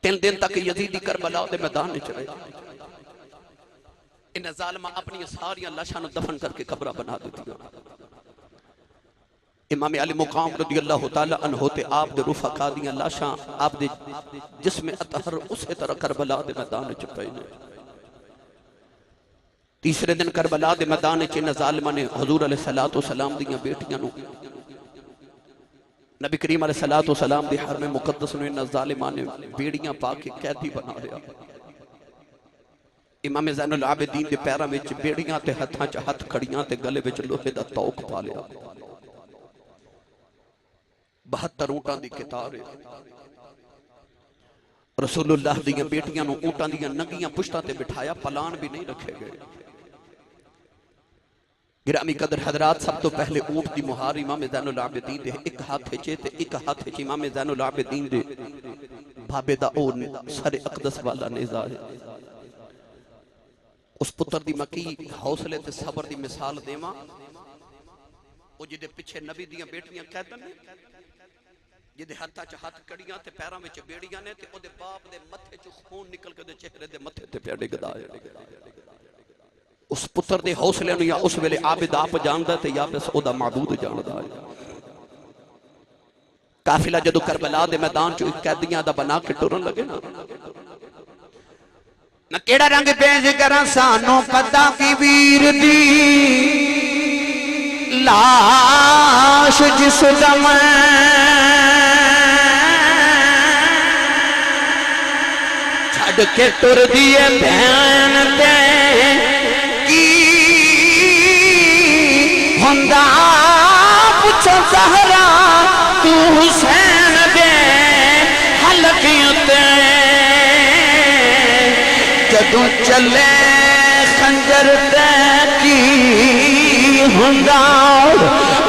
3 दिन तक Yazidi Karbala दे मैदान च रहे। इन जालिमा अपनी सारियां लाशां नूं दफन करके कब्र बना दित्तियां। इमाम अली मुकाम रज़ी अल्लाह तआला अन्हु ते आप दे रुफका दियां लाशां आप दे जिस्म अतहर उसे तरह करबला दे मैदान च पए ने। तीसरे दिन करबला दे मैदान च इन जालिमां ने हुजूर अलैहिस्सलातु वस्सलाम दियां बेटियां नूं नबी करीम अलैहिस्सलातु वस्सलाम दे हरम मुकद्दस नूं इन जालिमां ने बेड़ियां पा के कैदी बना लिया। इमाम ज़ैनुल आबिदीन दे पैरां विच बेड़ियां ते हत्थां च हथ खड़ियां ते गले विच लोहे दा तौक पा लिया। 72 ऊंटां दी कितार है। रसूलुल्लाह दियां बेटियां नूं ऊंटां दियां नंगियां पुश्तां ते बिठाया, पलान भी नहीं रखे गए। गिरामी कदर हजरात, सब तो पहले ऊंट की मुहार इमाम ज़ैनुल आबिदीन दे एक हाथ च ते एक हाथ च इमाम ज़ैनुल आबिदीन दे भाबे दा ओ सरे अकदस वाला नेज़ा है। उस पुत्र दी मकी हौसले ते सबर दी मिसाल देवां, ओ जिहदे पिछे नबी दियां बेटियां कैदन ने, जिहदे हत्थां च हथ कड़ियां ते पैरां विच बेड़ियां ने, ते ओदे बाप दे मत्थे च खून निकल के ओदे चेहरे दे मत्थे ते पिया डिगदा है। उस पुत्र दे हौसले नूं या उस वेले आबिद आप जानदा ते या बस ओदा माबूद जानदा है। काफिला जदों करबला दे मैदान च कैदियां दा बना के टुरन लगे ना, मैं केड़ा रंग पेश करा सानू पता की वीर दी लाश जिस दम छड़ के टुर दिए भैन ते की हुंदा पुछो ज़हरा तू हुसैन दे हलकियों ते जदों चले खंजर ते की हुंदा।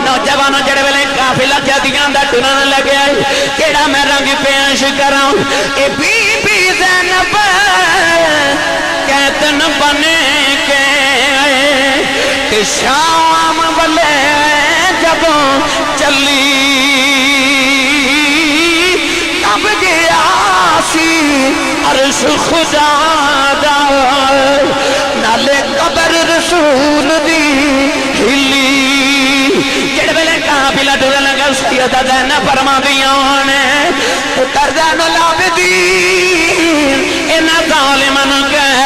नौजवानों जेड़े वेले काफिला कैदियां दा टुरन लगे, केड़ा मैं रंग पेश करां, ए बीबी ज़ैनब कैतन बने के ते शाम वाले जब चली तब गया सी अर्श खुदा दा, नाले कबर रसूल दी हिली। जेड़े वेले काफिला टुरन लगा, सैयदा ज़ैनब फरमांदियां ने पुत्र ज़ैनुल आबिदीन इन्हां ज़ालिमां नूं कह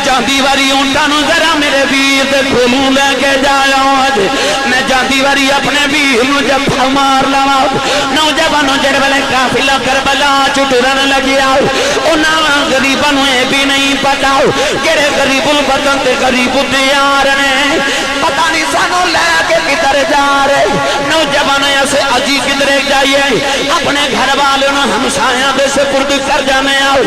जांदी वारी ऊंटां नूं जरा मेरे वीर दे कोलों लैके जाया, मैं जांदी वारी अपने वीर नूं जफ्फा मार लवां। नौजवानों जेड़े वेले काफिला करबला च टुरन लगिया, उन्हां गरीबां नूं ये भी नहीं पता जेड़े गरीबुल वतन ते गरीबुल दियार ने, पता नहीं सानू लैके किधर जा रहे। नौजवान ऐसे अजी किधरे जाइए, अपने घर वाले हमसाया दे सुपुर्द कर जाने आओ।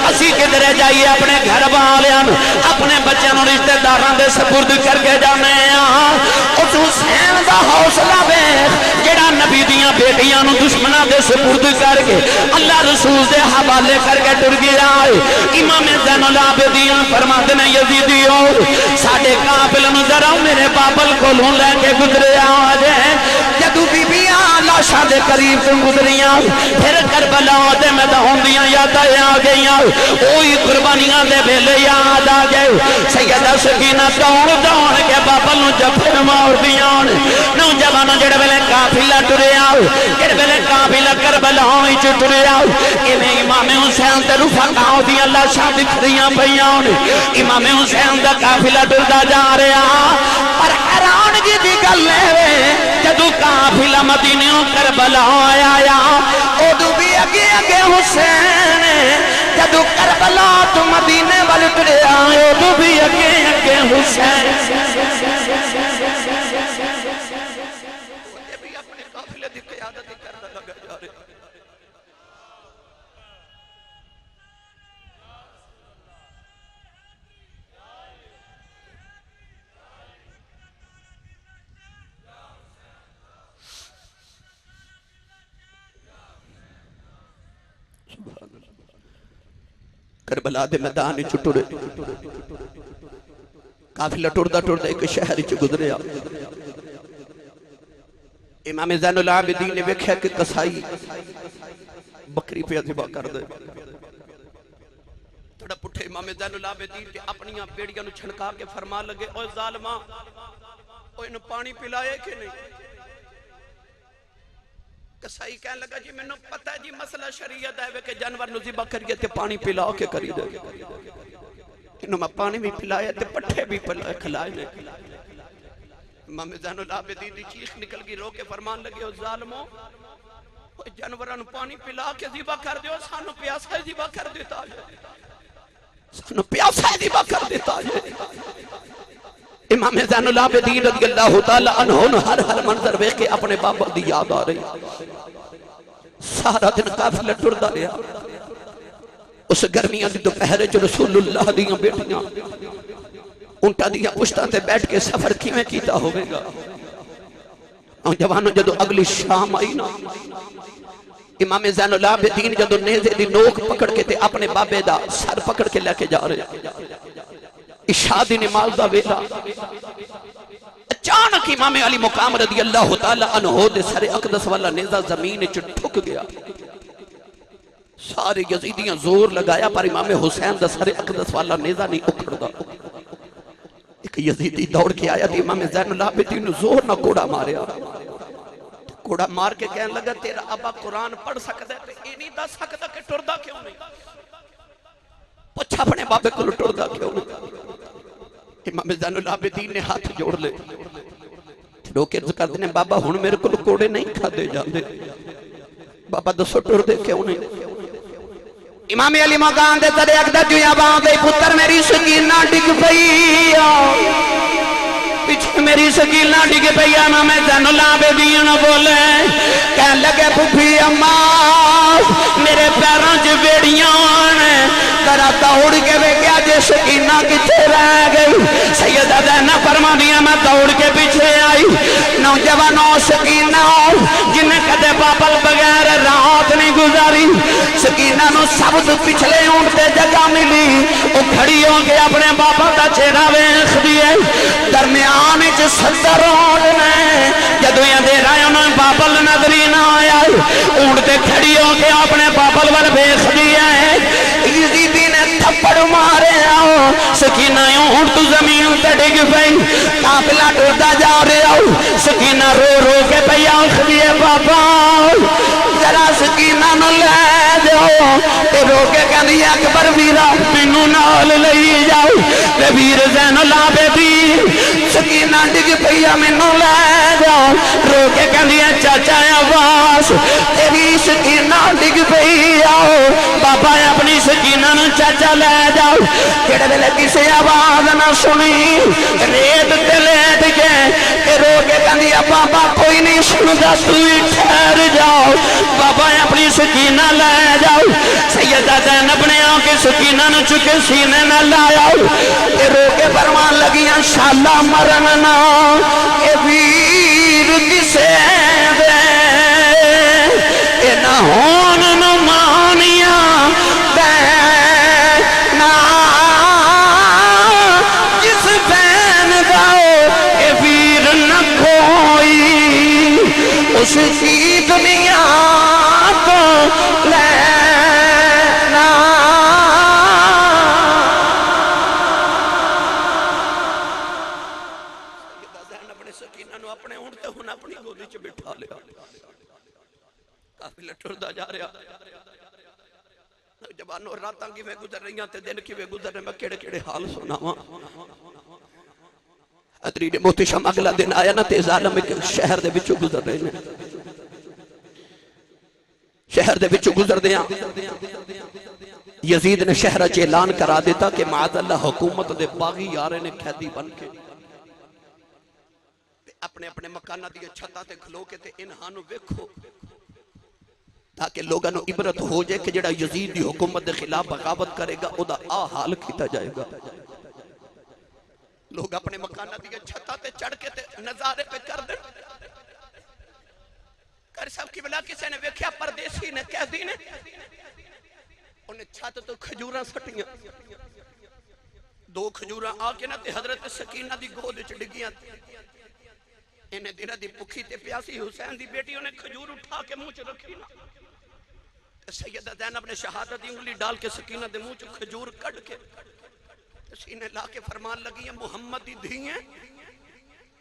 असी किधरे जाइए अपने घर वाले अपने बच्चों रिश्तेदारों के सुपुर्द करके जाने। उस हुसैन का हौसला वेख जेड़ा नबी दियां बेटियां दुश्मनों के सुपुर्द करके अल्लाह रसूल के हवाले करके टुर गया। इमाम ज़ैनुल आबिदीन फरमाते ने यजीदियो साडे काफिले नूं जरा मेरे बाबल कोलों लैके गुजरे आजे। जदों बीबियां लाशां दे करीब तो गुजरियां, फिर करबला दे मैदान दियां यादां आ गईयां, ओही कुर्बानियां दे वेले याद आ गए। सैयदा सकीना दौड़ दौड़ के बाबल नूं जफर मारदियां। नौजवानों जेड़े वेले काफिला टुरिया, जेड़े वेले काफिला करबला विच टुरिया, इवें इमाम हुसैन ते रुफका दियां लाशां दिखदियां पईयां। इमाम हुसैन दा काफिला टुरदा जा रहा, पर हैरानगी दी गल है जदों काफिला मदीने करबला आया, उदों भी अगे अगे हुसैन, जदों करबला तो मदीने वाल टुरिया उदों भी अगे अगे हुसैन। अपने काफिले दी क़यादत करदा लगा जा रहा। करबला दे मैदान च टुरे, काफिला टुरदा टुरदा एक शहर च गुजरिया। इमाम ज़ैनुल आबिदीन ने वेख्या कि कसाई बकरी पे ज़िबा कर दे। बड़ा पुठे इमाम ज़ैनुल आबिदीन ते अपनी बेड़ियां नु छणका के फरमा लगे, ओ जालिमा ओ इन्हू पानी पिलाए कि नहीं? कसाई कह लगा जी मैनू पता है जी मसला शरीयत है कि जानवर नु ज़िबा करिए ते पानी पिला के करी दे। इन्हू मैं पानी भी पिलाया ते पट्ठे भी खिलाए ने। इमाम ज़ैनुल आबिदीन दी चीख निकल गई, रो के फरमान लगे, ओ जालिमो जानवरां नु पानी पिला के ज़िबा कर दियो, सानू प्यासा ज़िबा कर देता है, सानू प्यासा ज़िबा कर देता है। इमाम ज़ैनुल आबिदीन रज़ियल्लाहु तआला अन्हु हर हर मंजर देख के अपने बाबा दी याद आ रही। सारा दिन काफिला टुरदा रहा। उस गर्मियां दी दोपहर च रसूलुल्लाह दी बेटियां ऊंटा दी पुश्तां ते बैठ के सफर किवें कीता होवेगा। और जवानों जदों अगली शाम आई ना, इमाम ज़ैनुल आबिदीन जदों नेज़े दी नोक पकड़ के ते अपने बाबे दा सर पकड़ के लेके जा रहे। इशा दी नमाज दा वेला अचानक इमाम अली मुकाम रज़ियल्लाहु तआला अन्हु दे सर अक़दस वाला नेज़ा जमीन च ठुक गया। सारे यजीदियां जोर लगाया पर इमाम हुसैन दा सर अक़दस वाला नेज़ा नहीं उखड़दा। एक यजीदी दौड़ के आया, इमाम ज़ैनुल आबिदीन ने जोर ना कोड़ा मारिया। कोड़ा मार के कहने लगा, तेरा अब्बा कुरान पढ़ सकता है, ये नहीं दस सकता कि टुरदा क्यों नहीं? पूछ अपने बाबे को टुरदा क्यों नहीं? इमाम ज़ैनुल आबिदीन ने हाथ जोड़ ले, रोके करते ने, बाबा हुण मेरे को कोड़े नहीं खादे जाते, बाबा दसो टुरदे क्यों नहीं? इमाम अली मकान दे तरे अकदा जुया बांध दे, पुत्र मेरी सकीना डिग पई, पीछे मेरी सकीना डिग पई। इमाम ज़ैनुल आबिदीन बोले, कह लगे फुफी अम्मा मेरे पैरों च बेड़ियां ने, जरा दौड़ के वेख्या जे सकीना किथे रह गई। सैयदा ज़ैनब फरमांदियां मैं दौड़ के पीछे आई, नौजवानों सकीना जिन्हें कदे बाबल बगैर रात नहीं गुजारी, सकीना नु सब तो पिछले ऊंट ते जगह मिली, वो खड़ी हो के अपने बाबा का चेहरा वेखदी है। दरम्यान च 70 ऊंट ने, जदों अंधेरा उन्हें बाबल नजर ही ना आया, ऊंट ते खड़ी हो के अपने बाबल वाल वेखदी है। यजीदी ने थप्पड़ मारे, आओ सकीना ऊंट तो जमीन ते डिग पई, काफिला टुरदा जा रहा, सकीना रो रो के पई आखदी है, बाबा जरा सकीना नु ले जाओ। ते रो के कहंदी अकबर वीरा मैनू नाल लई जाओ। ते वीर ज़ैनुल आबिदीन सकीना डिग पई मैनू ले जाओ। रो के कहंदी चाचा अब्बास तेरी सकीना डिग पई, आओ बाबा अपनी सकीना नु चाचा ले जाओ। जेड़े वेले किसी आवाज ना सुनी, रेत ते लेट के रो के कहंदी बाबा कोई नहीं सुनदा, तू ठहर जाओ, बाबा अपनी सकीना ले जाओ। सैयदा ज़ैनब ने आके सकीना नु चुके सीने न लाया, रो के फरमान लगियां शाला मरन ना ए वीर किसे दे, ए ना होन न मानिया दे ना जिस बैन दाओ ए वीर न कोई, उसकी दुनिया तो लेना। अपने सकीना नु अपने ऊंट ते हुण अपनी गोदी च बिठा लिया, काफिला टुरदा जा रहा। जवानों रातां किवें गुजर रही ते दिन किवें गुजर रहे, मैं केड़े केड़े हाल सुनावां। अदरी ने मोहतशम अगला दिन आया ना, ते जालिम एक शहर दे विचों गुजर रहे ने। शहर दे विचों गुजरदे यजीद ने शहर च ऐलान करा दिता कि माअल्लाह हुकूमत दे बागी आ रहे ने कैदी बन के, अपने अपने मकाना दी छत्तां ते खलो के ते इन्हां नूं वेखो, ताकि लोगों को इबरत हो जाए कि जेड़ा यजीद दी हुकूमत के खिलाफ बगावत करेगा ओदा आ हाल किया जाएगा। लोग अपने मकाना दी छत्तां ते चढ़ के ते नजारे पे कर दे। कर सब की बला किसी ने वेख्या, परदेसी ने कैदी ने उन्हें छत तो खजूरां सटियां, 2 खजूरां आके ना ते हजरत सकीना दी गोद च डिगियां। इन्हें दिना दी भुखी ते प्यासी हुसैन दी बेटी उन्हें खजूर उठा के मुंह च रखी ना, सैयदा ज़ैनब ने शहादत की उंगली डाल के सकीना दे मुंह च खजूर कट के सीने ला के फरमान लगी है मुहम्मद दी धी है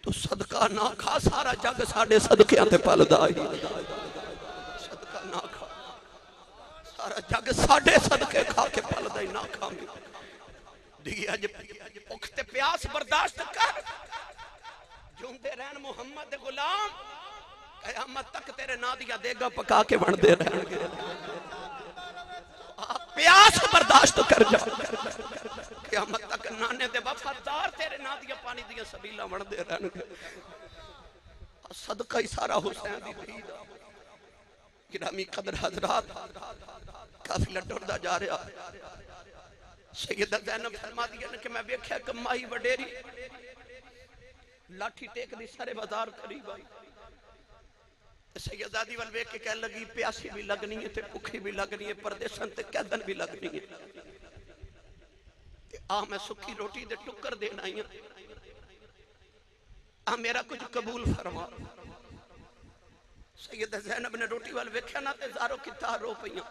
तो सदका ना खा सारा जग साडे सदकियां ते पलदा ही सदका ना खा सारा जग साडे सदके खा के पलदा ही ना खा दी अज भुख ते प्यास बर्दाश्त कर जूंदे रहन मुहम्मद दे गुलाम कयामत तक तेरे ना दिया देगा पका के बनते रहेंगे प्यास बर्दाश्त कर जा कयामत तक नाने दे वफादार तेरे ना दिया पानी दिया सबीला बनते रहेंगे सदका ही सारा हुसैन दी धी दा गिरामी कदर हजरात काफिला टुरदा जा रहा सैयदा ज़ैनब फरमा दिया कि मैं वेख्या कमाई वडेरी लाठी टेक दी सारे बाजार करीब आई सैयदादी वाल वेख के कह लगी प्यासी भी लगनी है ते भुखी भी लगनी है परदेसन ते कैदन भी लगनी है ते आ मैं सुखी रोटी दे टुकर देना ही आ मेरा कुछ कबूल फरमा सैयदा ज़ैनब ने रोटी वाल वेख्या ना ते ज़ारो किता रो पईयां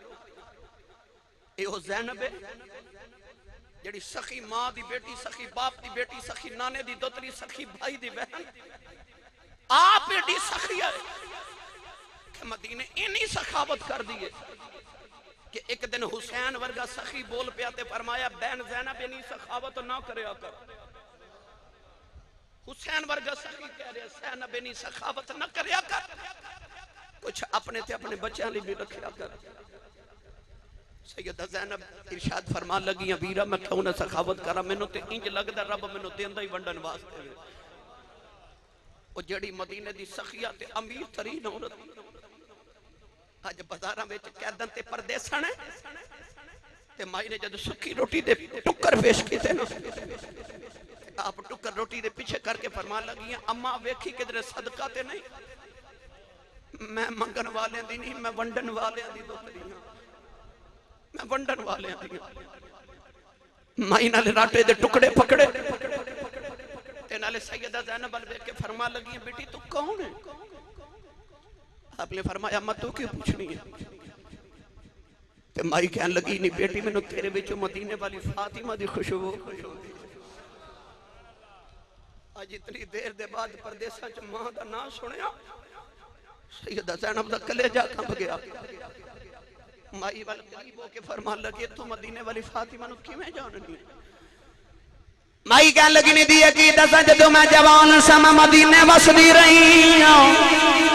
एहो ज़ैनब है जेड़ी सखी मां दी बेटी सखी बाप दी बेटी सखी नाने दी दोतरी सखी भाई दी बहन आप बेटी सखी है मदीने इन्नी सखावत कर दी है कि एक दिन हुसैन वर्गा सखी बोल पिया ते फरमाया बहन ज़ैनब इन्नी सखावत ना करया कर हुसैन वर्गा सखी कह रहे ज़ैनब इन्नी सखावत ना करया कर कुछ अपने ते अपने बच्चों लिए भी रखया कर सैयदा ज़ैनब इरशाद फरमान लगी वीरा मैं क्यों ना सखावत करा मैनू ते इंज लगदा रब मैनू देंदा ही वंडन वास्ते ओ जड़ी मदीने दी सखिया ते अमीर तरीन औरत अज बाजारां विच कैदन ते परदेसन है ते माई ने जद सुखी रोटी दे टुकर पेश कीते ना आप टुकर रोटी दे पीछे करके फरमान लगी अम्मा वेखी किधरे सदका ते नहीं मैं मंगन वाले दी नहीं मैं वंडन वाले दी दोतरी हां मैं वंडन वाले दी माई नाले राटे दे टुकड़े पकड़े ते नाले सैयदा ज़ैनब अल वेख के फरमान लगी बेटी तू कौन है आपने फरमाया अम्मा तू क्यों पूछनी है ते माई कहन लगी नहीं बेटी मैनू तेरे विचों मदीने वाली फातिमा दी खुशबू आज इतनी देर दे बाद परदेसा च मां दा नाम सुनिया सैयदा ज़ैनब दा कलेजा कंब गया माई वाल करीब होके फरमान लगी तू मदीने वाली फातिमा नु किवें जाननी माई कहन लगी नहीं दी की दसा जदों मैं जवान सा मैं मदीने वसदी रही हां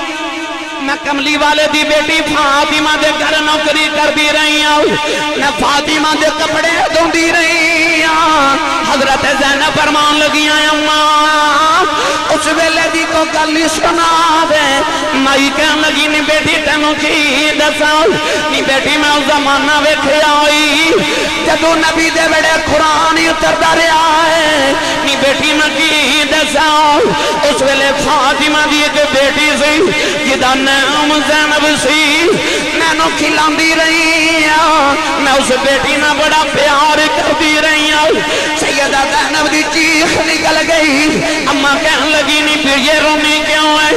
मैं कमली वाले दी बेटी फातिमा दे घर नौकरी करती रही हूं मैं फातिमा दे कपड़े धोंदी रही हूं हजरत ज़ैनब फरमान लगी अम्मा उस वेले दी को गल सुना दे माई कहन लगी नी बेटी तेनू की दसा नी बेटी मैं उस जमाना वेखिया होई जदों नबी दे वेले कुरान उतरदा रहा है नी बेटी मैं की दसा उस वेले फातिमा दी एक बेटी सी जिदा नाम ज़ैनब सी मैनू खिलांदी रही मैं उस बेटी ना बड़ा प्यार करती रही सैयदा ज़ैनब दी चीख निकल गई अम्मा कहन लगी नी फिर ये रोनी क्यों है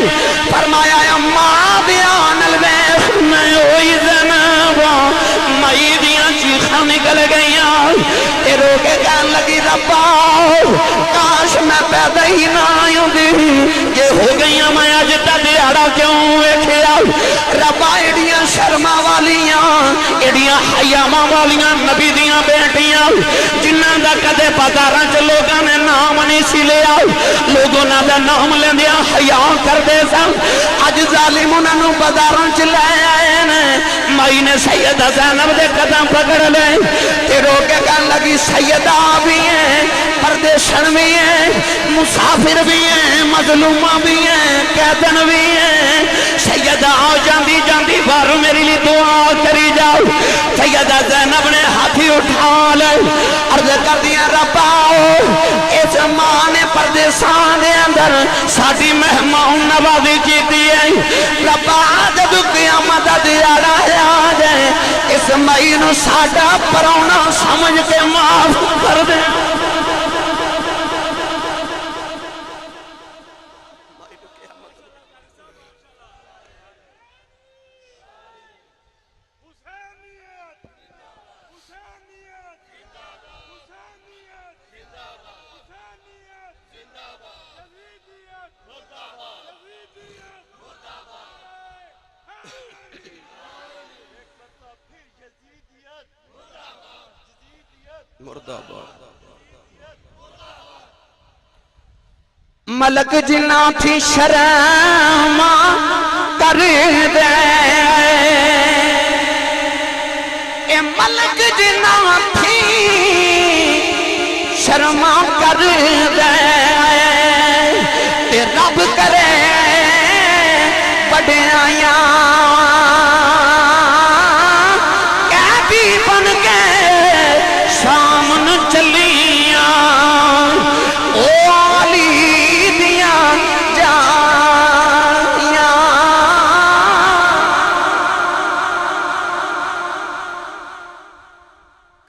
फरमाया अम्मा ध्यान वेख मैं ओही ज़ैनब मई दियां चीखां निकल गई रो के कहन लगी रब्बा काश मैं पैदा ही ना होंदी ये हो गई मैं अज दा दिहाड़ा क्यों वेखिया रब्बा एडियां शर्मा वालियां एडियां हयावां वालियां नबी दियां बेटियां जिन्हां दा कदे बाजारां च लोगां ने नाम नहीं सी लिया लोग उन्हां दा नाम लेंदियां हया करदे सन अज जालिम उन्हां नूं बाजारां च ले आए ने माई ने सैयदा ज़ैनब दे कदम पकड़ ले ते रो के कहन लगी सैयदा भी है परदेशन भी है मुसाफिर भी है मजलूमा भी है कैदन भी है सैयदा जांदी जांदी बार मेरे लिए दुआ करी जाओ सैयदा ज़ैनब ने हाथी उठा ले अर्ज कर दिया रब्बा इस मां ने परदेसां दे अंदर साडी मेहमान नवाजी कीती है रब्बा जब क़यामत दा दिहाड़ा आ जाए इस मई नूं साडा परौना समझ के माफ कर दे मुर्दाबाद। मलक जिना थी शर्मा कर दे, ए मलक जिना थी शर्मा कर दे, ते रब करे बड़ियाया कैदी बन के सामन चलिया ओ अली दिया जाया।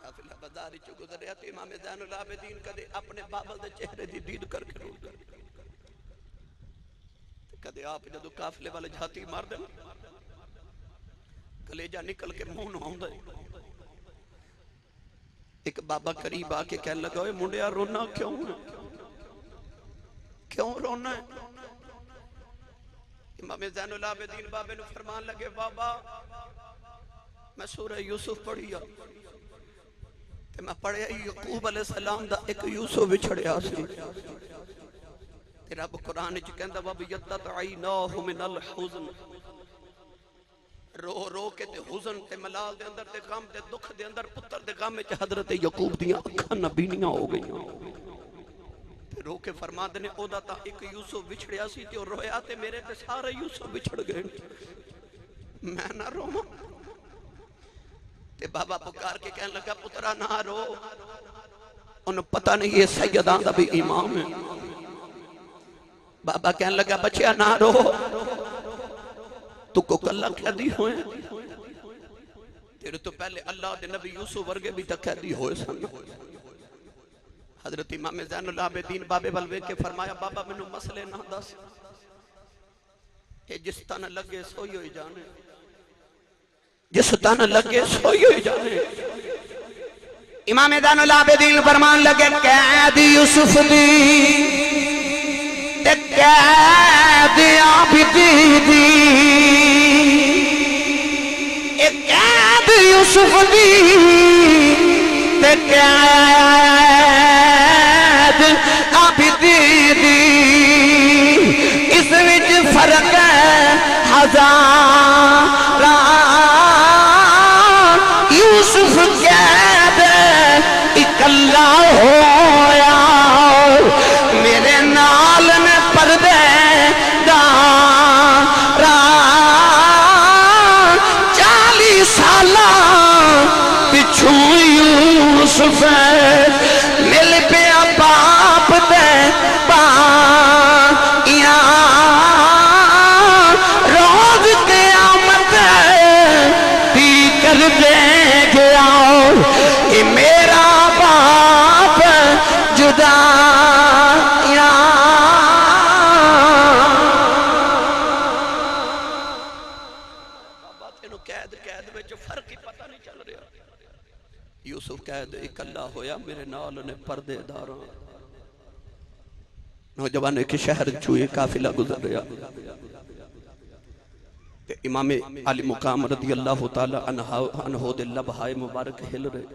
काफिला बाजारी चो गुजरिया ते इमाम ज़ैनुल आबिदीन कदे अपने बाबल दे चेहरे दी दीद करके रो गए। कदे आप जदों काफिले वाले झाती मार दे कलेजा निकल के मुंह नूं आउंदा है। एक बाबा करीब आके कहने लगा, ओए मुंडिया रोना क्यों है, क्यों रोना है? इमाम ज़ैनुल आबिदीन बाबे नूं फरमान लगे, बाबा मैं सूरह यूसुफ पढ़ी आ ते मैं पढ़िया याकूब अलैहिस्सलाम दा एक यूसुफ विछड़िया सी ते रब कुरान च कहंदा वा यत्तअइनाहु मिनल हुज़न, रो रो के ते हुज़न ते मलाल दे अंदर ते गम ते दुख दे अंदर पुत्र दे गम च हजरत याकूब दियां अखां नबीनियां हो गईयां। ते रो के फरमांदे ने ओदा तां एक यूसुफ विछड़िया सी ते रोया ते मेरे ते सारे यूसुफ विछड़ गए, मैं ना रोवां? ते बाबा पुकार के कहने लगा, पुत्रा ना रो, उन्हें पता नहीं ये सैयदां दा भी इमाम है। बाबा कहने लगा, बच्चिया ना रो, तू को कल्ला कैदी होए, तेरे तो पहले अल्लाह दे नबी यूसुफ वर्गे भी तक कैदी होए सन। हजरत इमाम ज़ैनुल आबिदीन बाबे वल वेख के फरमाया, बाबा मैनू मसले ना दस, ये जिस तन लगे सोई होई जाने, जिस तन लगे सोई होई जाने। इमाम ज़ैनुल आबिदीन फरमान लगे, कैद यूसुफ दी ते कैद आबिदी दी, ए कैद यूसुफ दी ते कैद आबिदी दी, इस विच फर्क है हज़ारा। यूसुफ कैद इकल्ला होया, मेरे नाल ने पर्दे दारा 40 साला पिछू यूसुफ मिल पिया बाप दे पाइया, रोज क़यामत दी कर दे गया, ये मेरा बाप जुदाया। बाबा तेनू कैद कैद विच फर्क ही पता नहीं चल रहा। यूसुफ कैद इकल्ला होया, मेरे नाल ने पर्देदार। नौजवान एक शहर चो काफिला गुजर रहा, इमाम अली मुकाम रदी अल्लाह तआला अन्हु दे लबहाए मुबारक हिल रहे।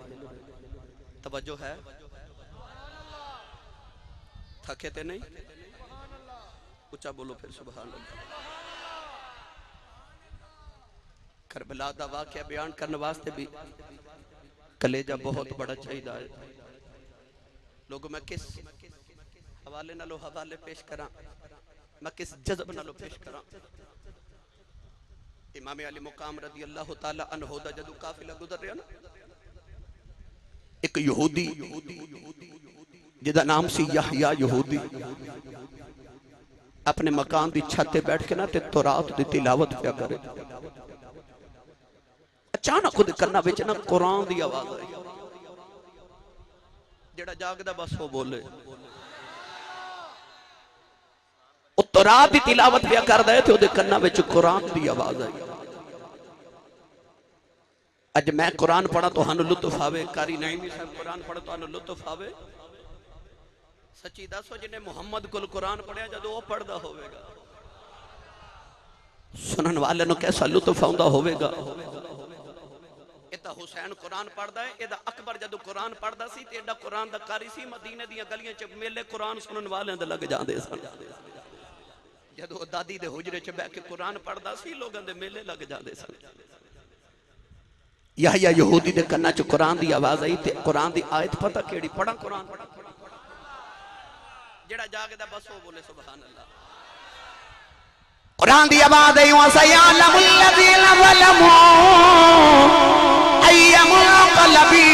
तवज्जो है, थके ते नहीं? ऊंचा बोलो फिर सुभान अल्लाह। करबला दा वाक़या बयान करने वास्ते भी कलेजा बहुत बड़ा चाहिए है। लोगों मैं किस हवाले नालों हवाले पेश करा, मैं किस जज्ब नालों पेश करा। इमाम अली मुकाम रदी अल्लाह तआला अन्हु दा जदों काफिला गुजर रहा ना, एक यहूदी जिदा नाम सी यहया यहूदी अपने मकान की छत पे बैठ के ना ते तौरात दी तिलावत पिया करे। अचानक खुद कन्ना विच ना कुरान दी आवाज आई, जेड़ा जागदा बस वो बोले। वो तौरात दी तिलावत पिया करदा है ते ओदे कन्ना विच कुरान दी आवाज आई। अज मैं कुरान पढ़ा तो लुत्फ आवे, कारी नईमी साहब कुरान पढ़ा तो लुत्फ आवे। सच्ची दसो जिन्हें मुहम्मद को कुरान पढ़िया जदों वो पढ़दा होवेगा, सुनन वाले नु कैसा लुत्फ आउंदा होवेगा। ये तो एदा हुसैन कुरान पढ़दा है, एदा अकबर जदों कुरान पढ़दा सी ते एडा कुरान दा कारी सी, मदीने दी गलियां च मेले कुरान सुनन वालें दे लग जांदे सन। जदों दादी दे हुजरे च बैठ के कुरान पढ़दा सी, लोगां दे मेले लग जांदे सन। याहिया यहूदी दे कन्ना च कुरान दी आवाज आई ते कुरान दी आयत पता केड़ी पढ़ा कुरान जेड़ा जागदा बस वो बोले सुभान अल्लाह। कुरान दी आवाज आई वसयअलमुल लज़ीना ज़लमू अय्युल क़लबी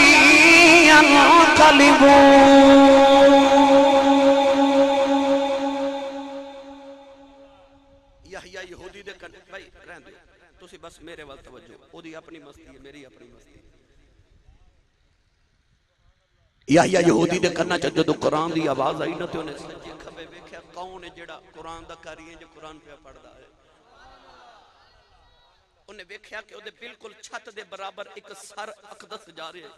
यनक़लिबून। याहिया यहूदी दे कन्ने भाई रहन दे तुसी बस मेरे वाल तवज्जो, ओदी अपनी मस्ती है मेरी अपनी मस्ती। याहिया यहूदी दे कन्ना च जदों कुरान दी आवाज आई ना ते उन्हें सज्जे खब्बे वेख्या कौन है जेड़ा कुरान दा कारी है जो कुरान पे पढ़दा है। उन्हें वेख्या कि ओदे बिल्कुल छत दे बराबर एक सर अकदस जा रहा है,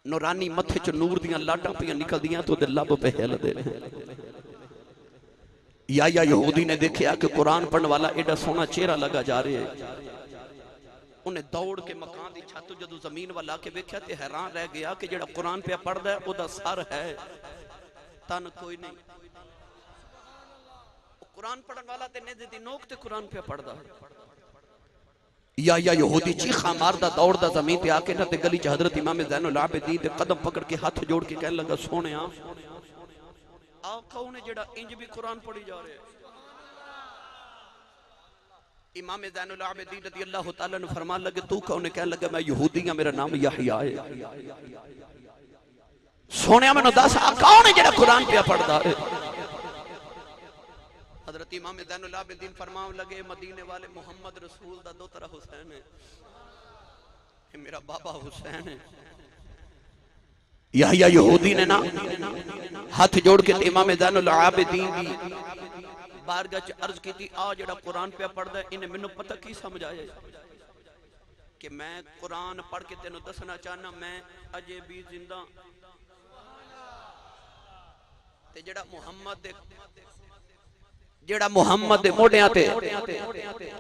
नूरानी मथे च नूर दियां लाडां पियां निकलदियां तो ओदे लब पे हिलदे ने। याहिया यहूदी ने देखा कि कुरान पढ़ने वाला एडा सोहना चेहरा लगा जा रहा है। उन्हें दौड़ के मकान की छत जदों जमीन वाल आके वेख्या ते हैरान रह गया कि जेड़ा कुरान पे पढ़दा है ओदा सर है, तन कोई नहीं। कुरान पढ़ने वाला ते नेज़े दी नोक ते कुरान पे पढ़दा है। याहिया यहूदी चीखा मारदा दौड़दा जमीन पे आके ना ते गली च हजरत इमाम ज़ैनुल आबिदीन दे कदम पकड़ के हाथ जोड़ के कहने लगा सोहणिया आ कौन है जेड़ा इंज भी कुरान पढ़ी जा रहा है। इमाम ज़ैनुल आबिदीन रज़ियल्लाहु तआला अन्हु फरमान लगे तू कौन है? कहने लगा मैं यहूदी हां, मेरा नाम याहिया है। सोहणिया मैनू दस आ कौन है जेड़ा कुरान पे पढ़दा है। हजरत इमाम ज़ैनुल आबिदीन फरमान लगे मदीने वाले मोहम्मद रसूल दा दोतरा हुसैन है, मेरा बाबा हुसैन है। याहिया यहूदी ने ना हाथ जोड़ के इमाम ज़ैनुल आबिदीन दी बारगाह च अर्ज की आ जेड़ा कुरान पे पढ़दा है इन्हें मैनू पता की समझ आया कि मैं कुरान पढ़ के तेनू दसना चाहना मैं अजे भी जिंदा ते जेड़ा मुहम्मद दे मोढियां ते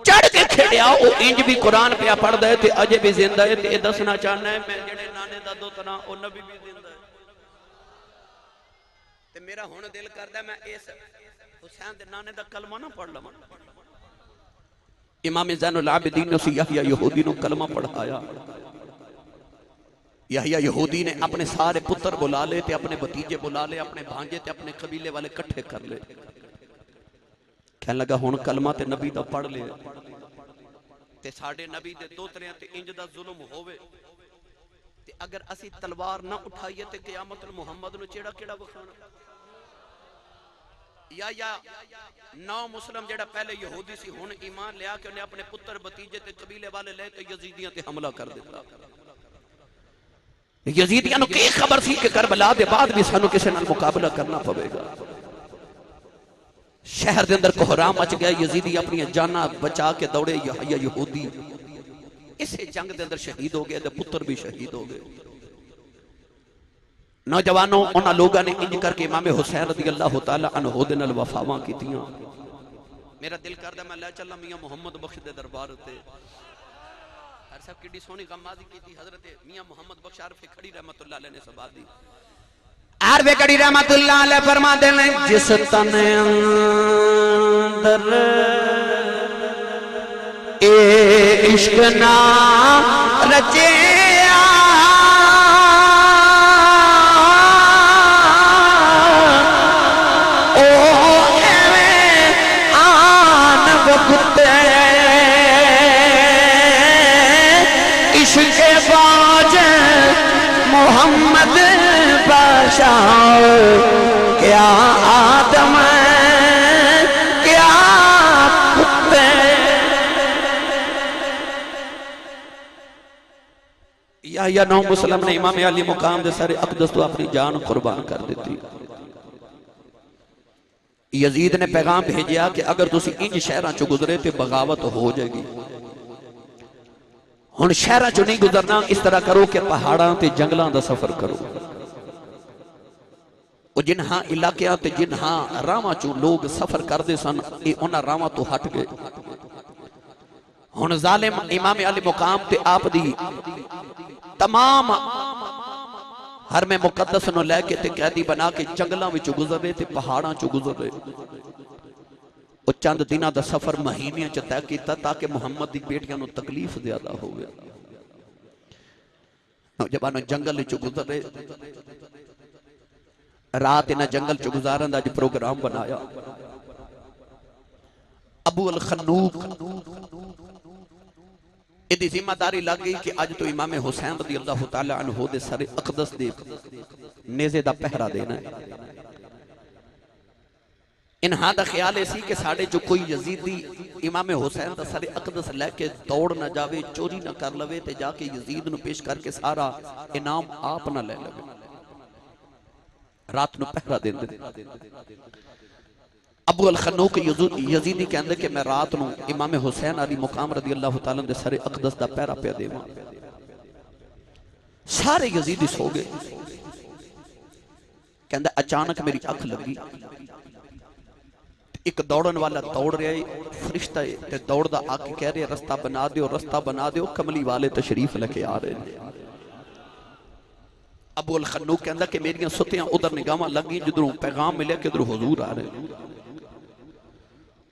चढ़ के खेड़िया ओ इंज भी कुरान पे पढ़दा है ते अजे भी जिंदा है ते दसना चाहना है मैं जेड़े नाने दा दोतना ओ नबी भी जिंदा है। ते मेरा हुण दिल करदा मैं इस हुसैन दे नाने दा कलमा ना पढ़ लवां। इमाम ज़ैनुल आबिदीन ने याहिया यहूदी नू कलमा पढ़ाया। याहिया यहूदी ने अपने सारे पुत्र बुला ले ते अपने भतीजे बुला ले, अपने भांजे ते अपने कबीले वाले इकट्ठे कर ले। कहने लगा हुण कलमा ते नबी दा पढ़ ले ते साडे नबी दे दोतरियां ते इंज दा जुल्म होवे ते अगर असी तलवार ना उठाइए ते क़यामत नूं मुहम्मद नूं चेड़ा केड़ा वखाना। या नौ मुस्लिम जेड़ा पहले यहूदी सी हुण ईमान लिया कि उन्हें अपने पुत्र भतीजे ते कबीले वाले लेके यजीदियां ते हमला कर दिता। यजीदियां नूं की खबर सी कि करबला दे बाद भी सानू किसी नाल मुकाबला करना पवेगा। शहर के अंदर कोहराम मच गया, यजीदी अपनी जाना बचा के दौड़े। याहिया यहूदी इसे जंग के अंदर शहीद हो गए, पुत्र भी शहीद हो गए। नौजवानों उन्होंने लोगों ने इंज करके इमाम हुसैन रज़ियल्लाहु तआला अन्हु दे नाल वफावां कीतियां। मेरा दिल करदा मैं लै चला मियां मुहम्मद बख्श दे दरबार ते। हर सब किड्डी सोहनी गमाजी कीती हजरत मियां मुहम्मद बख्श आरफे खड़ी रहमतुल्लाह अलैह ने सबाद दी। आरफे खड़ी रहमतुल्लाह अलैह फरमाते हैं जिस तन अंदर ए इश्क ना रचे मोहम्मद बादशाह क्या आदम क्या कुत्ते। या नौ मुसलम ने इमाम अली मुकाम दे सारे अकदस तो अपनी जान कुर्बान कर दी। यजीद ने पैगाम भेजा कि अगर तुसी इंज शहरां चो गुजरे तो बगावत हो जाएगी। हुण शहरां चो नहीं गुजरना, इस तरह करो कि पहाड़ां ते जंगलां दा सफर करो। जिन्हां इलाकियां ते जिन्हां रावां चो लोग सफर करते सन ये उन्हां रावां तो हट गए हुण जालिम इमाम अली मुकाम ते आप दी तमाम हर में मुकद्दस नु लैके ते कैदी बना के जंगलों विच गुजरे ते पहाड़ां चो गुजरे। वो चंद दिनों का सफर महीने च तय किया ताकि मुहम्मद दी बेटियां नु तकलीफ ज्यादा होवे। नौजवान जंगल चो गुजरे, रात इन्हें जंगल च गुजारन दा प्रोग्राम बनाया। अबू अल खन्नूक इहदी जिम्मेदारी लग गई कि अज तो इमाम हुसैन रज़ी अल्लाह तआला अन्हु दे सर अक़दस दे नेज़े दा पहरा देना है। इन्हां दा ख्याल ऐसी कि साढ़े जो कोई यजीदी इमाम हुसैन दा सर अक़दस लैके दौड़ ना जावे, चोरी ना कर लवे ते जाके यजीद नु पेश करके सारा इनाम आप ना ले लवे। रात नु पहरा देंदे। अबू अल खन्नूक यजीदी कहंदे कि मैं रात नू इमाम हुसैन अली मुकाम रज़ी अल्लाह तआला दे सर अक़दस दा पहरा पे देवां। सारे यजीदी सो गए। कहंदा अचानक मेरी अख लगी, एक दौड़न वाला दौड़ रहा है, फरिश्ता है ते दौड़दा आके कह रहे रास्ता बना दियो, रास्ता बना दियो, कमली वाले तशरीफ लेके आ रहे हैं। अबू अल खन्नूक कहंदा कि मेरियां सुतियां उधर निगाहां लगी, जिधरों पैगाम मिले कि उधर हुजूर आ रहे हैं।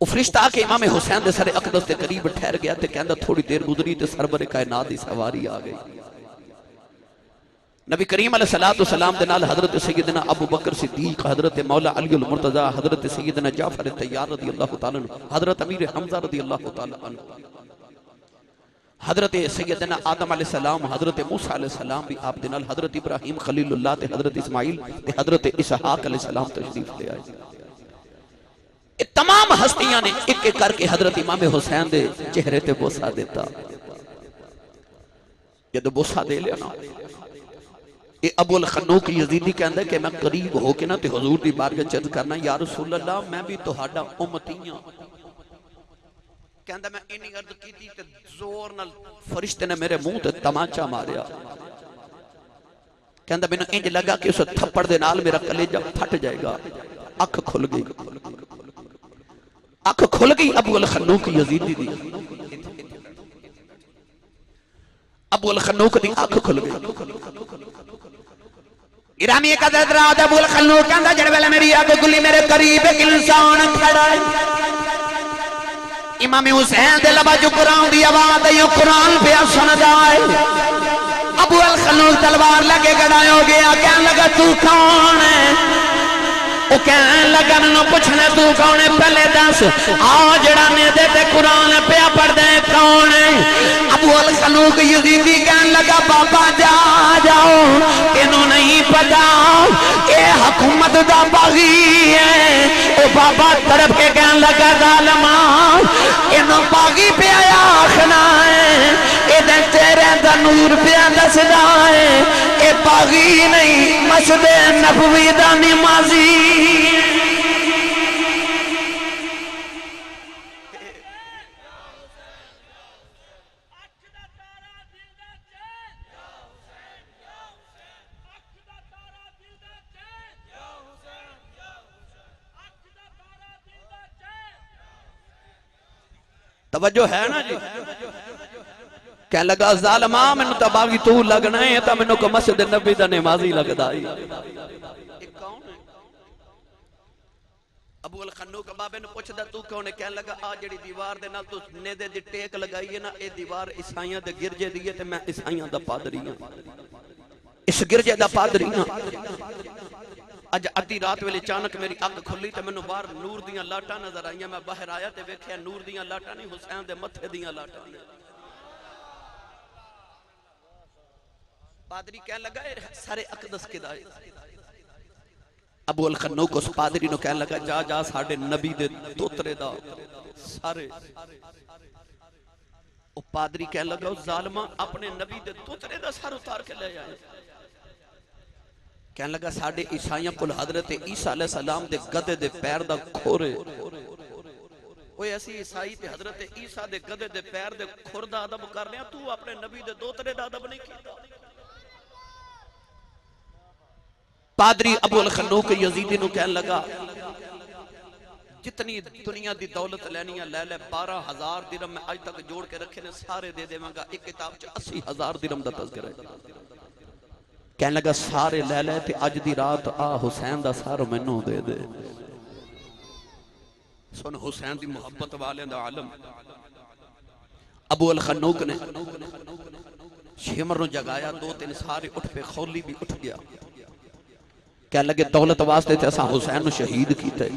वो फरिश्ता आके इमाम हुसैन दे सर अक़दस के करीब ठहर गया ते कहंदा थोड़ी देर गुजरी ते सरवर कायनात दी सवारी आ गई। नबी करीम अलैहिस्सलातु वस्सलाम दे नाल हजरत सैयदना अबू बकर सिद्दीक, हजरत मौला अली अल मुर्तज़ा, हजरत सैयदना जाफर तैयार रज़ी अल्लाह तआला अन्हु, हजरत अमीर हमजा रज़ी अल्लाह तआला अन्हु, हजरत सैयदना आदम अलैहिस्सलाम, हजरत मूसा अलैहिस्सलाम भी आप दे नाल, हजरत इब्राहिम खलीलुल्लाह ते हजरत इस्माइल ते हजरत इसहाक अलैहिस्सलाम तशरीफ ले आए। ये तमाम हस्तियां ने एक एक करके हजरत इमाम हुसैन दे चेहरे ते बोसा देता। जब बोसा दे लिया ना, ये अबू अल खन्नूक यजीदी कहंदा कि मैं करीब होके ना ते हुजूर दी बारगाह च अर्ज करना, या रसूल अल्लाह मैं भी तुहाडा उम्मती हां। कहंदा मैं इन्नी अर्ज कीती ते जोर नाल फरिश्ते ने मेरे मुंह ते तमाचा मारिया। कहंदा मैनूं इंज लगा कि उस थप्पड़ दे नाल मेरा कलेजा फट जाएगा। अख खुल गई, अख खुल गई अबू अल खन्नूक यजीदी दी। अबू अल खन्नूक दी अख खुल गई। ईरानी का दराज अबू अल खन्नूक कहंदा जिस वेले मेरी अख खुली मेरे करीब एक इंसान खड़ा है। इमाम हुसैन दे लबा जो कुरान दी आवाज है, कुरान पे सुनदा है। अबू अल खन्नूक तलवार लेके खड़ा हो गया। कहने लगा तू कौन है? वो कहने लगा मैनू पूछना तू कौन है, पहले दस आ जड़ा नेदे ते कुरान पे पढ़दे कौन है? अबू अल खन्नूक यजीदी कहने लगा बाबा जा जाओ, तेनू नहीं पता ये हुकूमत दा बागी है। ओ बाबा तरफ के कहने लगा जालिमा इनो बागी पे आखना है, इहदे चेहरे दा नूर पे दसदा है ये बागी नहीं मस्जिद नबवी दा नमाजी। तवज्जो है ना जी? कह लगा जालिमा मैनू तो बागी तू लगना है, तो मैनू को मस्जिद नबी दा नमाजी लगदा है। अबू अल खन्नूक बाबे ने पूछदा तू कौन है? कह लगा आ जेड़ी दीवार दे नाल तू नेदे दी टेक लगाई है ना, ये दीवार ईसाइयां दे गिरजे दी है ते मैं ईसाइयां दा पादरी हां, इस गिरजे दा पादरी हां। अज अद्धी रात वेले अचानक मेरी अख खुली ते मैनू बाहर नूर दियां लाटां नजर आईयां। मैं बाहर आया ते वेख्या नूर दियां लाटां नहीं, हुसैन दे मत्थे दियां लाटां ने। पादरी कह लगा सारे अक़दस किदा है? अबू अल खन्नूक उस पादरी नु कह लगा जा जा साडे नबी दे दोतरे दा सारे। ओ पादरी कह लगा जालिमा अपने नबी दे दोतरे दा सर उतार के ले आए। कहने लगा साडे ईसाइयां कोल हजरत ईसा अलैहि सलाम दे गधे दे पैर दा खोरे। ओए असी ईसाई ते हजरत ईसा दे गधे दे पैर दे खुर दा अदब कर रहे हैं, तू अपने नबी दे दोतरे दा अदब नहीं कीता। पादरी अबू अल खन्नूक यजीदी नु कहने लगा जितनी दुनिया की दौलत लैनी है लै लै, 12,000 दिरहम मैं अज तक जोड़ के रखे ने, सारे दे देवांगा। एक किताब च 80,000 दिरहम का तज़किरा है। कहने लगा सारे लै लै ते अज दी रात आ हुसैन दा सर मैनू दे दे। सुन हुसैन दी मुहब्बत वाले दा आलम। अबू अल खन्नूक ने शिमर नूं जगाया, 2-3 सारे उठ पे, खौली भी उठ गया। कह लगे दौलत वास्ते ते असां हुसैन नूं शहीद कीता,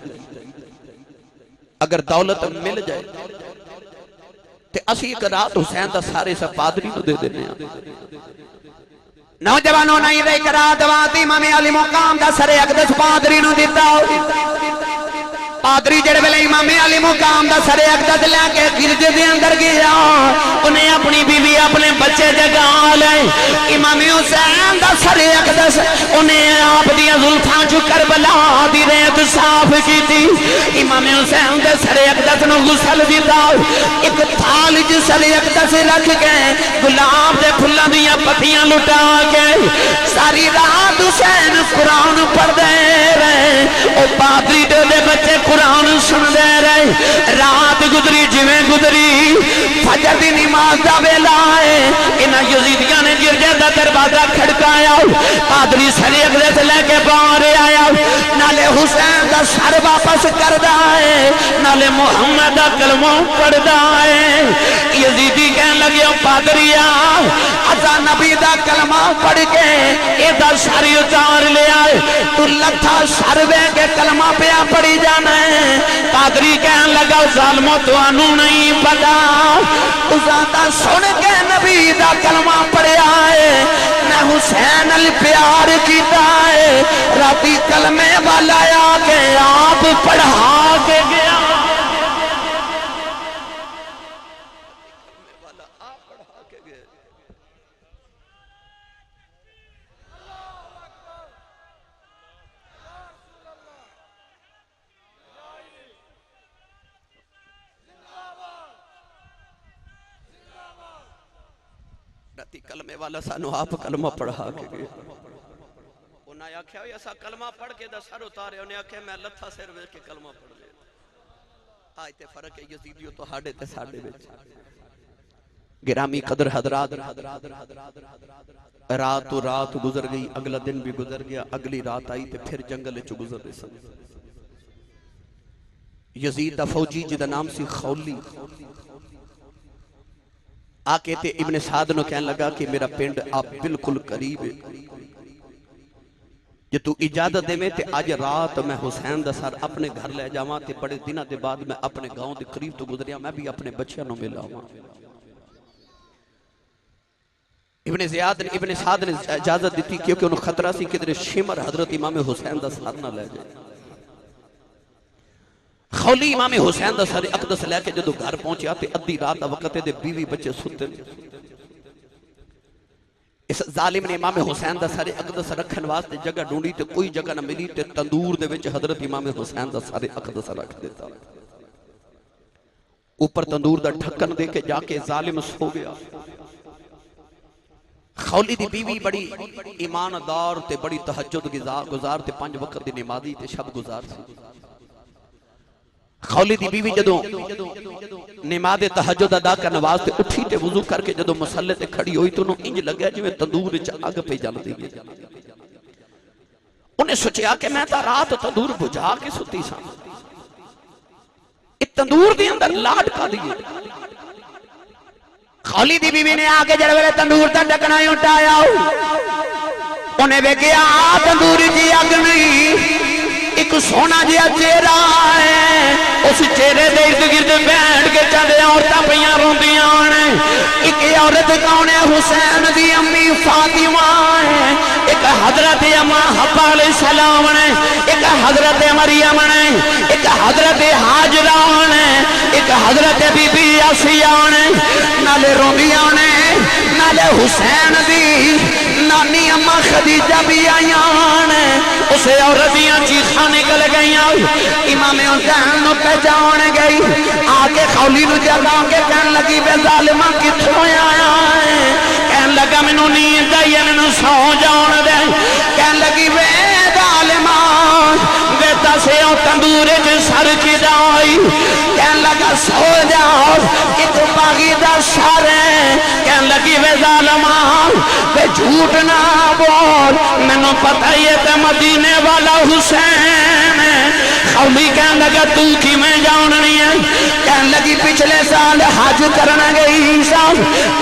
अगर दौलत मिल जाए ते असीं एक रात हुसैन दा सारे सब पादरी नूं दे देने। नौजवानों ने एक रात वास्ते इमाम अली मुकाम दा सरे अकदस पादरी नूं दिता। पादरी जिहड़े वेले इमाम अली मुकाम दा सरे अकदस लैके गिरजे दे अंदर गया, उन्हें अपनी बीवी अपने बच्चे जगा ले। इमाम हुसैन दा सरे अकदस उन्हें आप दियां जुल्फां चो करबला दी रेत साफ कीती। इमाम हुसैन दे सरे अकदस नूं गुसल दिता। एक थाल च सरे अकदस रख के गुलाब दे फुल्लां दियां पत्तियां लुटा के सारी रात हुसैन कुरान पढ़दे रहे। ओ पादरी दे बच्चे कुरान सुनते रहे। रात गुजरी जिवें गुजरी, फजर दी नमाज दा वेला है। इन्हां यजीदियां ने गिरजे दा दरवाजा खड़काया। पादरी सरे अकदस लेके बाहर आया, नाले हुसैन दा सर वापस करदा है, नाले मुहम्मद दा कलमा पढ़दा है। यजीदी कहन लगे पादरिया असा नबी दा कलमा पढ़ के एदा सर उतार लिया, तू लथा सर वे के कलमा पिया पढ़ी जाना है। पादरी कहन लगा जालमो तुहानू नहीं पता, तुसां सुन के नबी दा कलमा पढ़िया है, मैं हुसैन अल प्यार कीता है। राती कलमे वाला आके आप पढ़ा के गया। कलमे वाला सानू आप कलमा पढ़ा के गए। उन्हें आख्या असा कलमा पढ़ के सर उतारे, उन्हें आख्या मैं लथा सिर वेख के कलमा पढ़ लिया। आज ते फर्क है यजीदियो तो हाडे ते साडे विच। गिरामी कदर हजरात, रात तो रात गुजर गई, अगला दिन भी गुजर गया, अगली रात आई ते फिर जंगल च गुजर रहे सन। यजीद दा फौजी जिहदा नाम सी खौली आके ते इब्ने साद नूं कहन लगा कि मेरा पिंड आप बिल्कुल करीब है, जे तू इजाजत देवे ते अज रात मैं हुसैन दा सर अपने घर ले जावां ते बड़े दिनों के बाद मैं अपने गांव के करीब तो गुजरिया, मैं भी अपने बच्चों नूं मिल आवां। इब्ने ज़ियाद ने इब्ने साद ने इजाजत दी क्योंकि उन्हें खतरा सी कि शिमर हजरत इमाम हुसैन दा सर ना ले जाए। खौली इमाम हुसैन दा सर अकदस लैके जो घर पहुंचा तो अद्धी रात का वक्त है, बीवी बच्चे सुते। इस जालिम ने इमाम हुसैन दा सर अकदस रखने वास्ते जगह ढूंढी तो कोई जगह ना मिली, तो तंदूर दे विच हजरत इमाम हुसैन दा सर अकदस रख दिता। ऊपर तंदूर दा ढक्कन दे के जाके जालिम सो गया। खौली दी बीवी बड़ी ईमानदार ते बड़ी तहज्जुद गुजार ते 5 वक्त दी नमाजी ते शब गुजार सी। खौली दी बीवी जदों नमाज़ तहज्जुद अदा करने वास्ते उठी ते वुजू करके जदों मसल्ले ते खड़ी हुई तो इंज लग्या जिवें तंदूर विच अग पे जलदी है। उन्हें सोचा कि मैं तो रात तंदूर बुझा के सुती सा, तंदूर दे अंदर लाट काली है। खौली दी बीवी ने आके जड़े वेले तंदूर दा ढक्कना उठाया, उन्हें वेखिया तंदूर दी अग नहीं, एक सोना जिहा चेहरा है। उस चेहरे के इर्द गिर्द बैठ के चंद औरतां पईयां रोंदियां ने। एक औरत कौन है? हुसैन दी अम्मी फातिमा है। एक हजरत अम्मा हब्बा अलैहिस्सलाम ने, एक हजरत मरियम ने, एक हजरत हाजरा ने, एक हजरत बीबी आसिया ने। नाले रोंदियां ने, नाले हुसैन दी नानी अम्मा खदीजा भी आईयां ने। उस औरत दियां चीखां निकल गई। इमाम हुसैन नूं पहचान गई, आके खौली नूं जगा के कहन लगी वे जालिमा कित्थों आया है? कहन लगा मैनूं नींद आई है, मैनूं सौ जाण दे। कहन लगी वे जालिमा वे पासे तंदूरे च सर खिदाई कह लगा सो जाओ एक बागी दा सर है कह लगी वे जालमा वे झूठ ना बोल मैनू पता ही है ते मदीने वाला हुसैन खौली कह लगा तू कि मैं जाननी है कह लगी पिछले साल हज करना गई साल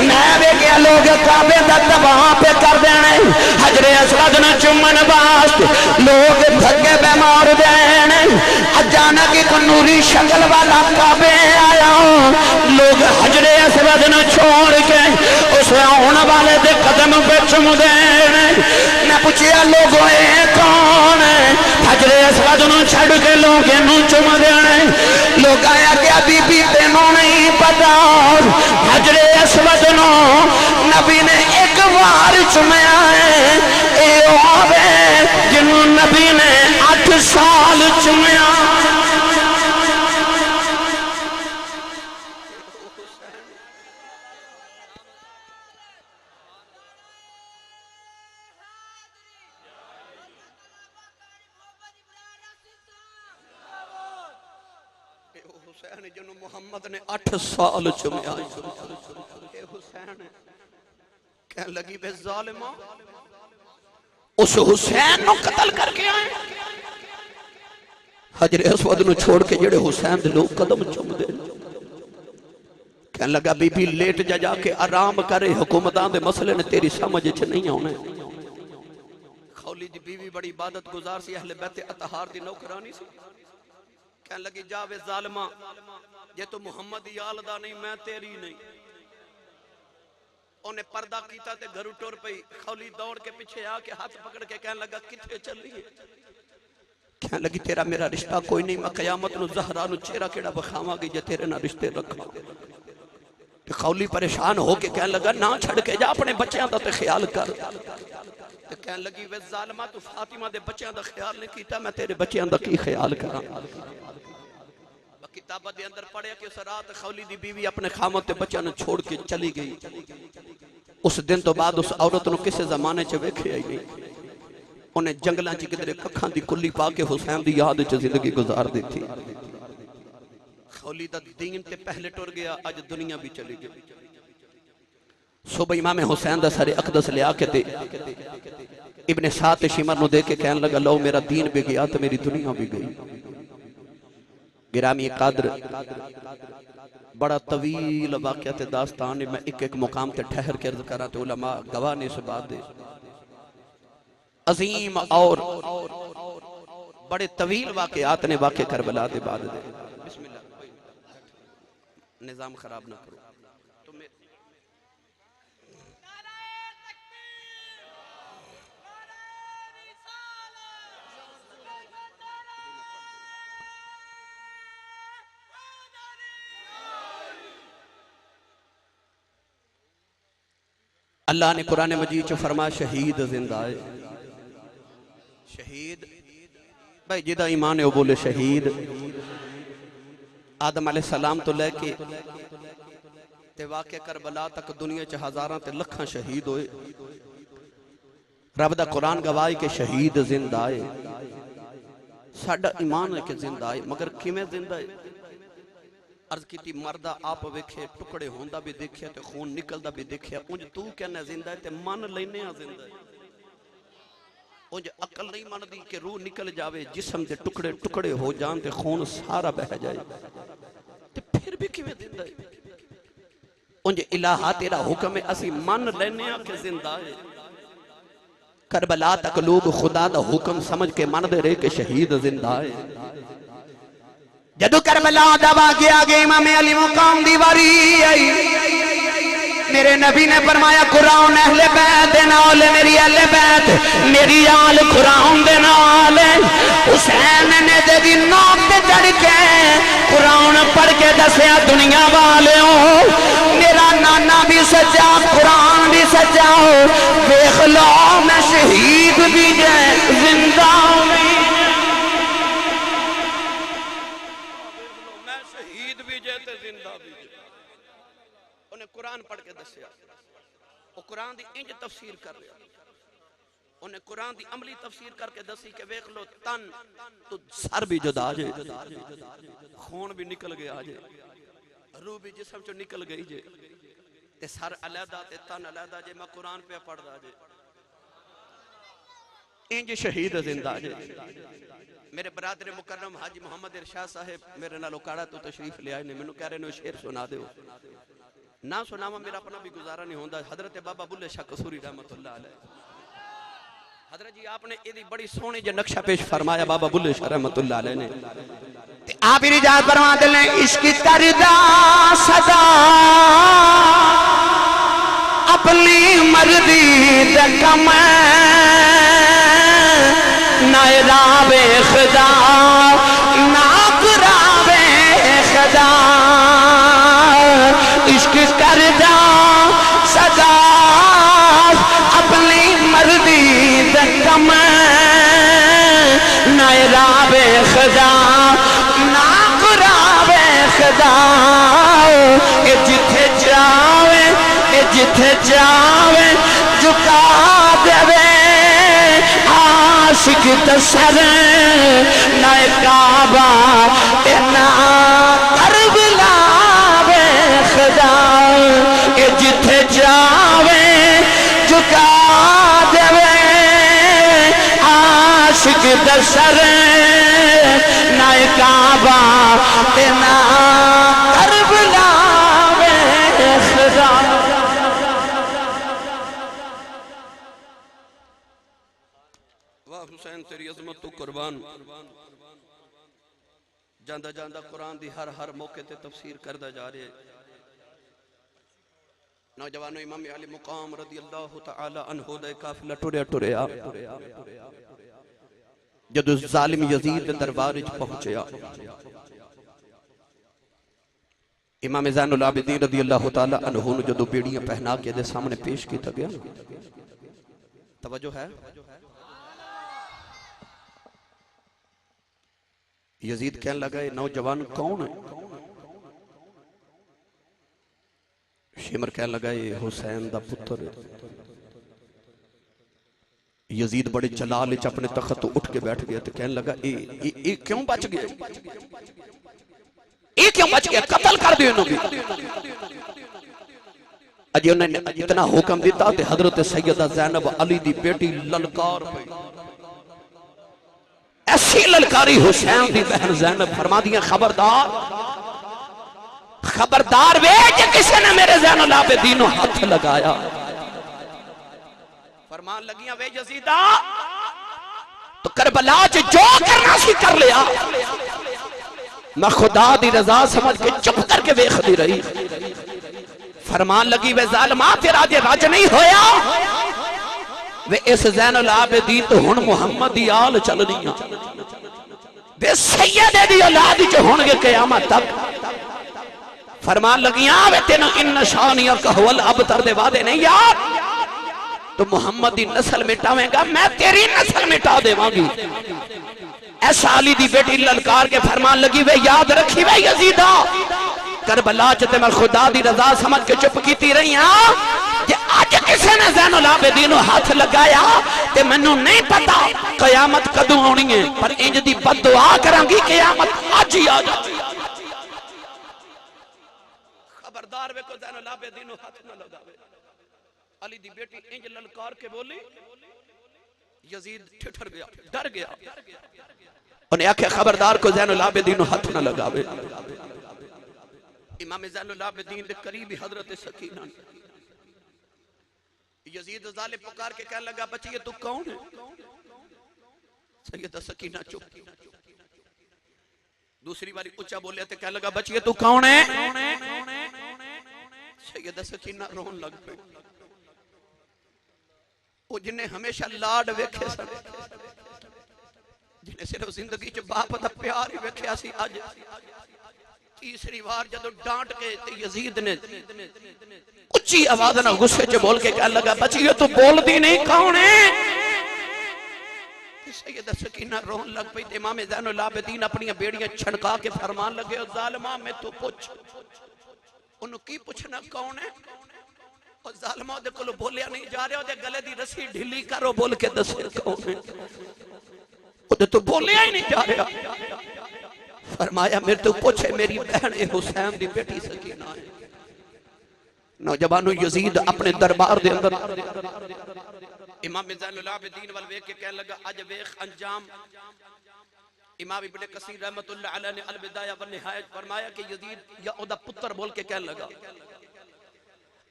मैं वेख्या लोग काबे दा तबाह पे कर देने हजरे असवद न चुमन वास्ते लोग थके बेमार देने अचानक एक नूरी शक्ल वाला काबे आया लोग हजरे असवद न छोड़ के उस आने वाले दे कदम पे चुम देने मैं पूछया लोगों ये कौन है हजरे असवद न छड़ के लोग इनू चुम देने लोग आया क्या बीबी तेनों नहीं पता हजरे असवद नो नबी ने एक बार चुमया है जिन्हों नबी ने 8 साल चुमया हुसैन जिन्हों मोहम्मद ने 8 साल चुमया हुसैन कह लगी बे जालिमा उस हुसैन नु कत्ल करके आए हजरे असवद नु छोड़ के जेड़े हुसैन दे लोग कदम चुमदे कहने लगा बीबी लेट जा जाके आराम करे हुकूमतां दे मसले ने तेरी समझ च नहीं आने खौली दी बीवी बड़ी इबादत गुजार सी अहले बैत अतहार दी नौकरानी सी कहने लगी जावे जालिमा जे तू मुहम्मद याल दा नहीं मैं तेरी नहीं उन्हें पर्दा कीता ते घरू टुर पई खौली दौड़ के पीछे आके हाथ पकड़ के कहने लगा किथे चली कहने लगी तेरा मेरा रिश्ता कोई नहीं मैं कयामत नु ज़हरा नु चेहरा केड़ा बखावांगी जे तेरे ना रिश्ते रखा ते खौली परेशान होके कहने लगा ना छड़ के जा अपने बच्चों दा ते ख्याल कर ते कहने लगी वे जालिमा तू फातिमा दे बच्चों दा ख्याल नहीं कीता मैं तेरे बच्चों दा की ख्याल करा किताबा दे अंदर पढ़िया कि उस रात खौली दी बीवी अपने खामद ते बच्चों ने छोड़ के चली गई उस दिन तो बाद उस औरत नु किसी जमाने च वेखिया ही नहीं उन्हें जंगलों च किधरे कखां दी कुल्ली पा के हुसैन दी याद च जिंदगी गुजार दी थी खौली दा दीन ते पहले टुर गया आज दुनिया भी चली गई सुबह इमाम हुसैन दा सरे अकदस लिया के ते इब्ने सात शिमर नु दे के कहने लगा लो मेरा दीन भी गया तो मेरी दुनिया भी गई गिरामी कादर बड़ा तवील वाक़या ते दास्तान मैं एक एक मुकाम ते ठहर के अर्ज करा तो उलमा गवाह ने इस बात दे अजीम और बड़े तवील वाक़यात ने वाक़े करबला दे बाद दे बिस्मिल्लाह निजाम खराब ना करो अल्लाह ने कुरान मजीद च फरमाया शहीद जिंदा है शहीद भाई जिदा ईमान है वो बोले शहीद आदम अलैहिस्सलाम तो लेके ते वाक़या करबला तक दुनिया च हजारां ते लखां शहीद होए रब दा कुरान गवाह के शहीद जिंदा है साडा ईमान है कि जिंदा है मगर किवें जिंदा है अर्ज की मरदा आप वेखे टुकड़े होंदा भी देखिया ते खून निकलदा भी देखिया उंज तू कहना जिंदा है ते मन लेने जिंदा है उंज अकल नहीं मनदी कि रूह निकल जावे जिस्म दे टुकड़े टुकड़े हो जान ते खून सारा बह जाए ते फिर भी किवें जिंदा है उंज इलाहा तेरा हुक्म है असी मन लेने कि जिंदा है करबला तक लोग खुदा दा हुक्म समझ के मनदे रहे कि शहीद जिंदा है जदू करबला दा वाक़या आ गया इमाम अली मुकाम दी वारी आई मेरे नबी ने फरमाया कुरान अहले बैत दे नाल मेरी अहले बैत मेरी आल कुरान दे नाल हुसैन ने तेरी नाक ते चढ़ के कुरान पढ़ के दसया दुनिया वालों मेरा नाना भी सच्चा कुरान भी सच्चा देख लो मैं शहीद भी जिंदा कुरान पढ़ के दसिया कुरान दी इंज तफसीर कर रहा उन्हें कुरान की अमली तफसीर करके दसी के वेख लो तन तो सर भी जुदा जे, खून भी निकल गया जे, रूह भी जिस्म चो निकल गई जे, ते सर अलहदा ते तन अलहदा जे। मैं कुरान पे पढ़दा जे इंज शहीद जिंदा जे। मेरे बरादर मुकर्रम हाजी मोहम्मद इरशाद साहब मेरे नालों काड़ा तो तशरीफ ले आए ने, मैनू कह रहे ने शेर सुना दो, ना सुनावा मेरा अपना भी गुजारा नहीं होता। हजरत बाबा बुल्ले शाह कसूरी रहमतुल्लाह अलैह हजरत जी आपने इदी बड़ी सोहनी जो नक्शा पेश फरमाया बाबा बुल्ले शाह रहमतुल्लाह अलैह ने। ते आप इजाजत फरमाते हैं इश्क करदा सदा अपनी मर्जी दे कम ना रावे खुदा ना करावे खुदा। इश्क करदा सदा अपनी मर्जी दे कम ना रावे खुदा ना करावे खुदा। ए जिथे जावे ए जिथे जावे झुका देवे आशिक तसर ना काबा ए ना करबला वे खुदा। ए जिथे जावे झुका देवे आशिक तसर ना काबा ए ना करबला वे खुदा। वाह हुसैन तेरी अजमत तू कुर्बान। जांदा जांदा कुरान दी हर हर मौके ते तफसीर करदा जा रहे। नौजवानों इमाम अली मुकाम रदी अल्लाह तआला अन्हु दा काफिला टुरया टुरया जदों जालिम यजीद दे दरबार विच पहुंचया, इमाम ज़ैनुल आबिदीन रदी अल्लाह तआला अन्हु नु जदों बेड़ियां पहना के दे सामने पेश किया गया, तवज्जो है, यजीद कहने लगा ये नौजवान कौन है? शिमर कहने लगा ये हुसैन दा पुत्र है। यजीद बड़े जलाल च अपने तख्त तो उठ के बैठ गया तो कहने लगा ये क्यों बच गया, ये क्यों बच गया, कत्ल कर दियो इन्हों भी। अजे उन्होंने इतना हुक्म दिता ते हजरत सैयदा ज़ैनब अली दी बेटी ललकार पई, ऐसी ललकारी हुसैन दी बहन ज़ैनब फरमा दिया खबरदार खबरदार वे जे किसी ने मेरे ज़ैनुल आबिदीन हाथ लगाया। फरमान लगियां वे यजीदा तो करबला च जो करना सी कर लिया, मैं खुदा दी रजा समझ के चुप करके वेखदी रही। फरमान लगी वे जालिमा तेरा जे राज नहीं होया वे इस ज़ैनुल आबिदीन तो हुण मुहम्मद दी आल चलनी आ, वे सैयदे दी औलाद च होणगे क़यामत तक। फरमान लगियां वे तेन इन निशानियां कहवल अबतर दे वादे नहीं यार, तो मुहम्मद दी नस्ल मिटावेगा मैं तेरी नस्ल मिटा देवांगी। ऐसा अली दी बेटी ललकार के फरमान लगी वे याद रखी वे यजीदा करबला च ते मैं खुदा दी रजा समझ के चुप कीती रही हां कि आज किसी ने ज़ैनुल आबिदीन हाथ लगाया ते मैनू नहीं पता कयामत कदों आनी है, पर इंज दी बददुआ करांगी कयामत आज ही आ जाए। खबरदार वे को ज़ैनुल आबिदीन हाथ न लगावे। अली दी बेटी इंज ललकार के बोली, यजीद ठिठर गया, डर गया। उन्हें आख्या खबरदार को ज़ैनुल आबिदीन हाथ न लगावे। इमाम ज़ैनुल आबिदीन के करीबी हजरत सकीना यजीद जालिम पुकार के कहने लगा बच्चिए तू कौन है? सैयदा सकीना चुप। दूसरी बारी ऊंचा बोले तो कहने लगा बच्चिए तू कौन है? सैयदा सकीना रोन लग पई। वो जिन्हें हमेशा लाड वेखे सन, जिन्हें सिर्फ जिंदगी च बाप दा प्यार ही वेख्या सी, अज तीसरी बार जदों डांट के ते यजीद ने उच्ची आवाज नाल गुस्से च बोल के कहने लगा बच्चियो तू बोलदी नहीं कौन है? सैयदा सकीना रोन लग पई। इमाम ज़ैनुल आबिदीन अपनी बेड़ियां छणका के फरमान लगे ओ जालिमा मैं तू पूछ, उन्होंने की पूछना कौन है? और जालिमा दे कोल बोलिया नहीं जा रहा, ओदे गले दी रस्सी ढीली करो बोल के दसे कौन है, ओदे तो बोलिया ही नहीं जा रहा। फरमाया मेरे तो पूछे मेरी बहन हुसैन दी बेटी सकीना है। नौजवानों यजीद अपने दरबार दे अंदर इमाम ज़ैनुल आबिदीन वल वेख के कहने लगा अज वेख अंजाम। इमाम इब्ने कसीर रहमतुल्लाह अलैह ने अल बिदाया व निहायत फरमाया कि यजीद या ओदा पुत्र बोल के कहने लगा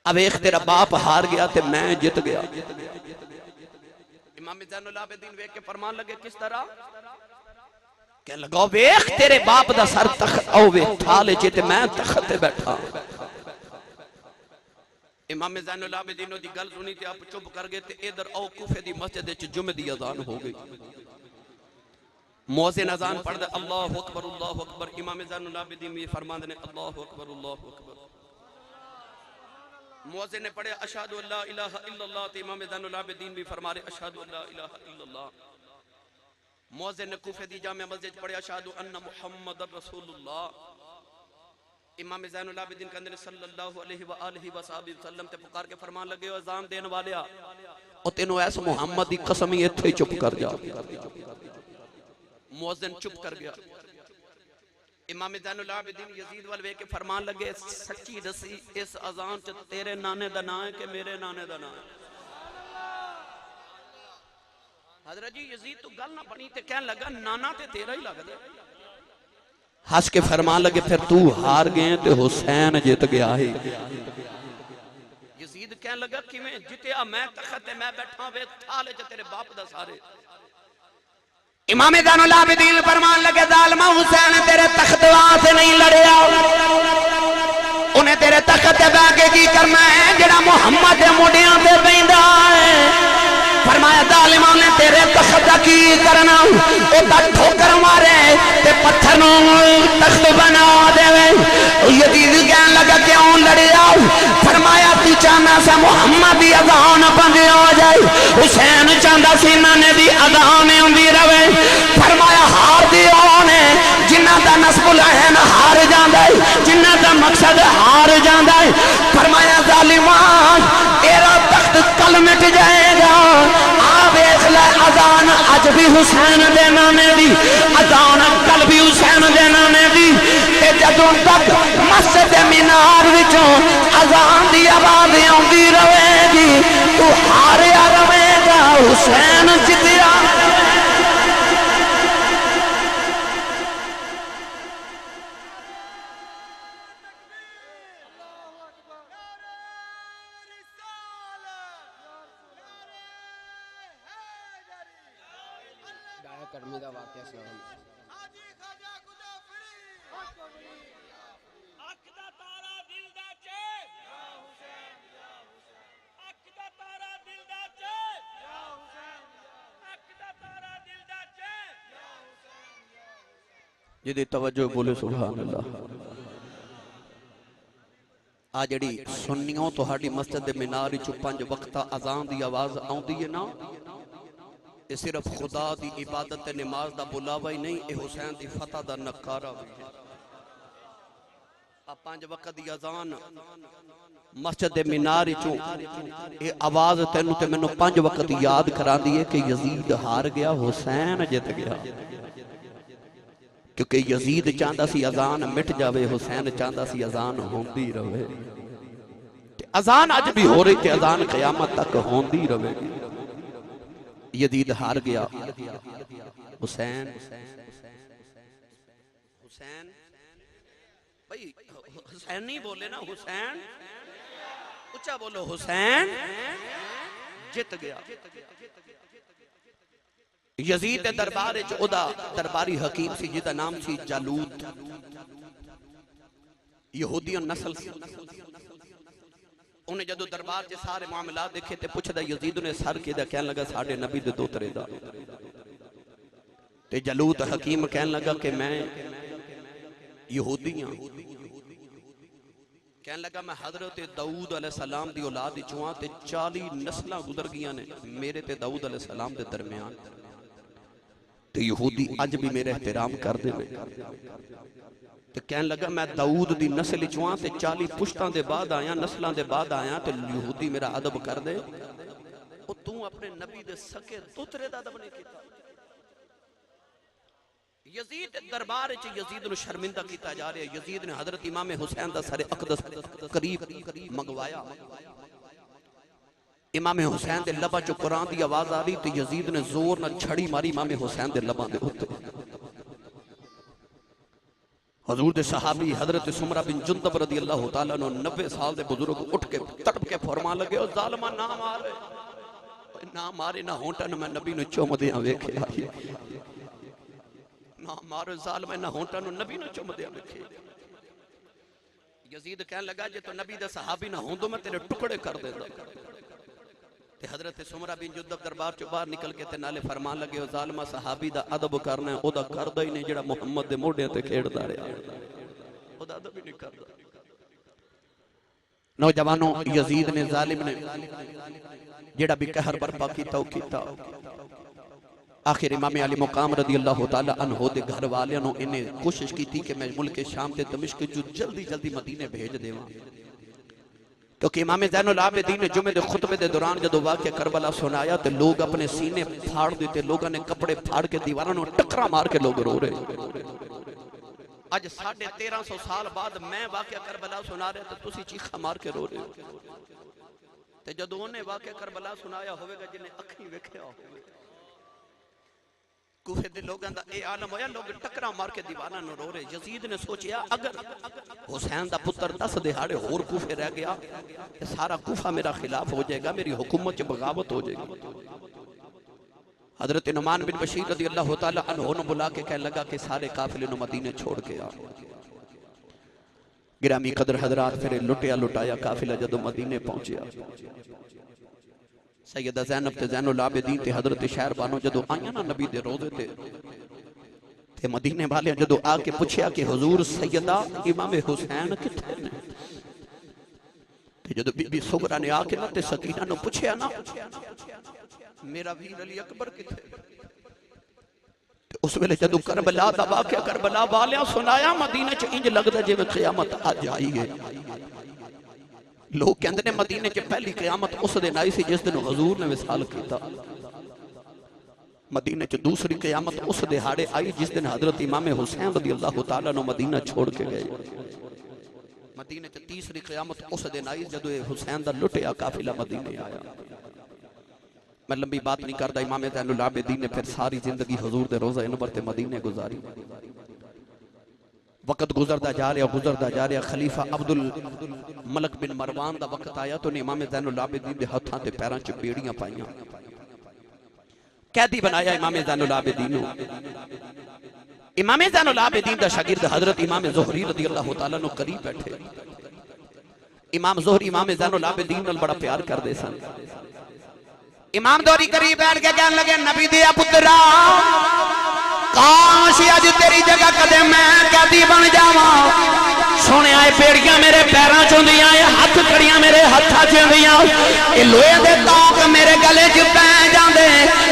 अब वेख तेरा बाप हार गया ते मैं जित गया। इमाम ज़ैनुल आबिदीन वेख के फरमान लगे किस तरह, कहने लगा वेख तेरे बाप दा सर तख्त ओवे थाले च ते मैं तख्त ते बैठा। इमाम ज़ैनुल आबिदीन दी गल सुनी ते आप चुप कर गए ते इधर आओ कूफे दी मस्जिद विच जुमे दी अजान हो गई। मुअज्जिन अजान पढ़दा अल्लाहु अकबर अल्लाहु अकबर। इमाम ज़ैनुल आबिदीन भी फरमांदे ने अल्लाहु अकबर अल्लाहु अकबर। मुअज्जिन ने पढ़े अशहदु अल्ला इलाहा इल्लल्लाह ते इमाम ज़ैनुल आबिदीन भी फरमा रहे अशहदु अल्ला इलाहा इल्लल्लाह। मुअज्जिन ने कूफे दी जामे मस्जिद पढ़े अशहदु अन्ना मुहम्मदर रसूलुल्लाह। इमाम ज़ैनुल आबिदीन कहंदे ने सल्लल्लाहु अलैहि व आलिहि वसल्लम ते पुकार के फरमान लगे अजान देने वालेया ओ तेनू ऐस मुहम्मद दी कसम ही इत्थे चुप कर जा। मुअज्जिन चुप कर गया। इमाम ज़ैनुल आबिदीन यजीद वाल वेख के फरमान लगे सच्ची दसी इस अजान च तेरे नाने दा नाम है कि मेरे नाने दा नाम है। हजरत जी यजीद तो गल ना बनी ते कहने लगा नाना ते तेरा ही लगदा। हंस के फरमान लगे फिर तू हार गए ते हुसैन जित गया है। यजीद कहने लगा किवें जितया मैं तख्त ते मैं बैठा वे थाले च तेरे बाप दा सारे। इमाम ज़ैनुल आबिदीन फरमान लगे जालिमा हुसैन तेरे तख्त वास्ते नहीं लड़या, उन्हें तेरे तख्त ते बैठ के की करना है जेड़ा मुहम्मद दे मोढियां ते बैठा है। फरमाया जालिमा ने तेरे तख्त दा की करना, ओदा ठोकर मारे ते पत्थर नू तख्त बना देवे। यजीद कहने लगा क्यों लड़या, फरमाया तू चाहना सा मुहम्मद दी अजान बंद हो जाए, हुसैन चाहता सी नाने दी अजान आंदी रवे। फरमाया हार दी ओने जिन्ना दा नस्बुल अहन हार जांदा है, जिन्ना दा मकसद हार जांदा है। फरमाया जालिमा तेरा तख्त कल मिट जाएगा। आ वेख ले अजान अज भी हुसैन दे नाने दी, अजान कल भी हुसैन दे नाने दी। ते जदों तक मस्जिद मीनार विचों अजान दी आवाज आउंदी रहेगी तू हारिया रवेगा, हुसैन जितिया। कर्मी दा वाकया सुनाओ। जिहदी तवज्जो बोले सुभान अल्लाह। आ जड़ी सुन्नियों तुहाडी मस्जिद दे मीनार विचों 5 वक्त अजान दी आवाज आउंदी है ना, ये सिर्फ खुदा दी इबादत ते नमाज दा बुलावा ही नहीं, ये हुसैन दी फतह दा नकारा भी है। आ 5 वक्त दी अजान मस्जिद दे मीनार विचों ये आवाज तेनू ते मैनू 5 वक्त याद करांदी है कि यजीद हार गया, हुसैन जित गया। क्योंकि यजीद चाहता सी अजान मिट जावे, हुसैन चाहता सी अजान होंदी रहे। अजान अज भी हो रही थी, अजान क़यामत तक होंदी रहेगी। यजीद हार गया, हुसैन हुसैन भाई हुसैन नहीं बोले ना, हुसैन ऊंचा बोलो, हुसैन जित गया। यजीद के दरबार ओदा दरबारी हकीम सी जिदा नाम सी जालूत, यहूदियन नस्ल सी। उन्हें जदों दरबार च सारे मामलात देखे ते पुछदा यजीद ने सर किदा, कहने लगा साडे नबी दे दोतरे दा। ते जालूत हकीम कहने लगा कि मैं यहूदी हां। कहने लगा मैं हजरत दाऊद अलैहिस्सलाम दी औलाद विचों हां ते 40 नस्लां गुजर गईयां ने मेरे ते दाऊद अलैहिस्सलाम दे दरमियान। ते यहूदी अज भी मेरा एहतराम करते हैं। तो कहन लगा मैं दाऊद दी नस्ल चों आं ते 40 पुश्तां दे बाद आया, नस्लां दे बाद आया, तो यहूदी मेरा अदब कर दे। ओ तू अपने नबी दे सके पुत्रे दा अदब नहीं कीता। यजीद दरबार च यजीद नूं शर्मिंदा कीता जा रहा है। यजीद ने हजरत इमाम हुसैन दा सरे अकदस करीब मंगवाया। इमाम हुसैन दे लबा चो कुरान दी आवाज आ रही तो यजीद ने जोर नाल छड़ी मारी इमाम हुसैन दे लबा दे उत्ते। हजूर दे सहाबी हजरत सुमरा बिन जुंदब रदी अल्लाह तआला अन्हु 90 साल दे बुजुर्ग उठ के तड़प के फरमान लगे, ओ जालिमा ना मारे, ना मारे ना होंठा मैं नबी नु चुमदियां वेखिया, ना मारो जालिमा ना होंठा नबी नु चुमदियां वेखे। यजीद कहने लगा जे तो नबी दे सहाबी ना होंदो मैं तेरे टुकड़े कर देंदा। ते हजरत सुमरा बिन जुंदब दरबार चो बाहर निकल के ते नाले फरमान लगे, ओ जालिमा सहाबी दा अदब करना है, ओदा करदा ही नहीं जेड़ा मुहम्मद दे मोढियां ते खेड़दा रहा, ओदा अदब ही नहीं करदा। नौजवानों, यजीद ने जालिम ने जेड़ा भी कहर बर्पा कीता कीता। आखिर इमाम अली मुकाम रदी अल्लाह तआला अन्हु दे घर वालियां नु इन्हें कोशिश की कि मैं मुल्क शाम ते दमिश्क जो जल्दी जल्दी मदीने भेज देवां, क्योंकि इमाम ज़ैनुल आबिदीन ने जुमे दे खुतबे दे दौरान जदों वाक़या करबला सुनाया तो लोग अपने सीने फाड़ दिते, लोगों ने कपड़े फाड़ के दीवारों नु टकरा मार के लोग रो रहे। अज 1350 साल बाद मैं वाक़या करबला सुना रहा तो तुसी चीखा मार के रो रहे हो। ते जदों उन्हें वाक़या करबला सुनाया होवेगा जिन्हें अखी वेखिया होवे, कूफे दे लोगों दा ए आलम होया, लोग टकरा मार के दीवाना नु रो रहे। यजीद ने सोचा अगर हुसैन दा पुत्र 10 दिहाड़े होर कूफे रह गया तो सारा कूफा मेरा खिलाफ हो जाएगा, मेरी हुकूमत च बगावत हो जाएगी। हजरत नुमान बिन बशीर रदी अल्लाह तआला अन्हु ने बुला के कहने लगा कि सारे काफिले नु मदीने छोड़ के आ। गिरामी कदर हजरात, फिर लुटिया लुटाया काफिला जदों मदीने पहुंचा, सैयदा ज़ैनब ते ज़ैनुल आबिदीन ते हजरत शहरबानो जदों आईयां ना नबी दे रोज़े ते मदीने वाले जदों आके पूछया कि हुजूर सैयदा इमाम हुसैन किथे ने, ते जदों बीबी सुगरा ने आके ना ते सकीना नु पूछया ना मेरा वीर अली अकबर किथे, उस वेले जदों करबला दा वाक़या करबला वालियां सुनाया मदीने च इंज लगदा जिवें क़यामत अज आई है। लोग कहते ने मदीने च पहली क़यामत उस दिन आई सी जिस दिन हुजूर ने विसाल किया। मदीने च दूसरी क़यामत उस दिहाड़े आई जिस दिन हजरत इमाम हुसैन रज़ी अल्लाह तआला अन्हु मदीना छोड़ के गए। मदीने च तीसरी क़यामत उस दिन आई जदों हुसैन दा लुटिया काफिला मदीने आया। मैं लंबी बात नहीं करता, इमाम ज़ैनुल आबिदीन ने फिर सारी जिंदगी हुजूर दे रोज़ा अनवर ते मदीने गुजारी। वक्त गुजरता जा रहा, खलीफा अब्दुल मलक बिन मरवान दा वक्त आया तो इमाम ज़ैनुल आबिदीन दे हत्थां ते पैरां च बेड़ियां पाईयां, कैदी बनाया इमाम ज़ैनुल आबिदीन नूं। इमाम ज़ैनुल आबिदीन दा शागिर्द हजरत इमाम ज़ुहरी रज़ी अल्लाह तआला अन्हु करीब बैठे। इमाम ज़ुहरी इमाम ज़ैनुल आबिदीन नाल बड़ा प्यार करदे सन। इमाम ज़ुहरी करीब बैठ के कहने लगे, नबी दिया पुत्रा काश अज तेरी जगह कदे मैं कैदी बन जावां। सोने आए बेड़ियां मेरे पैरों च होंदियां, हथ कड़ियां मेरे हत्थां च होंदियां, ये लोहे दे ताक मेरे गले च पै जांदे।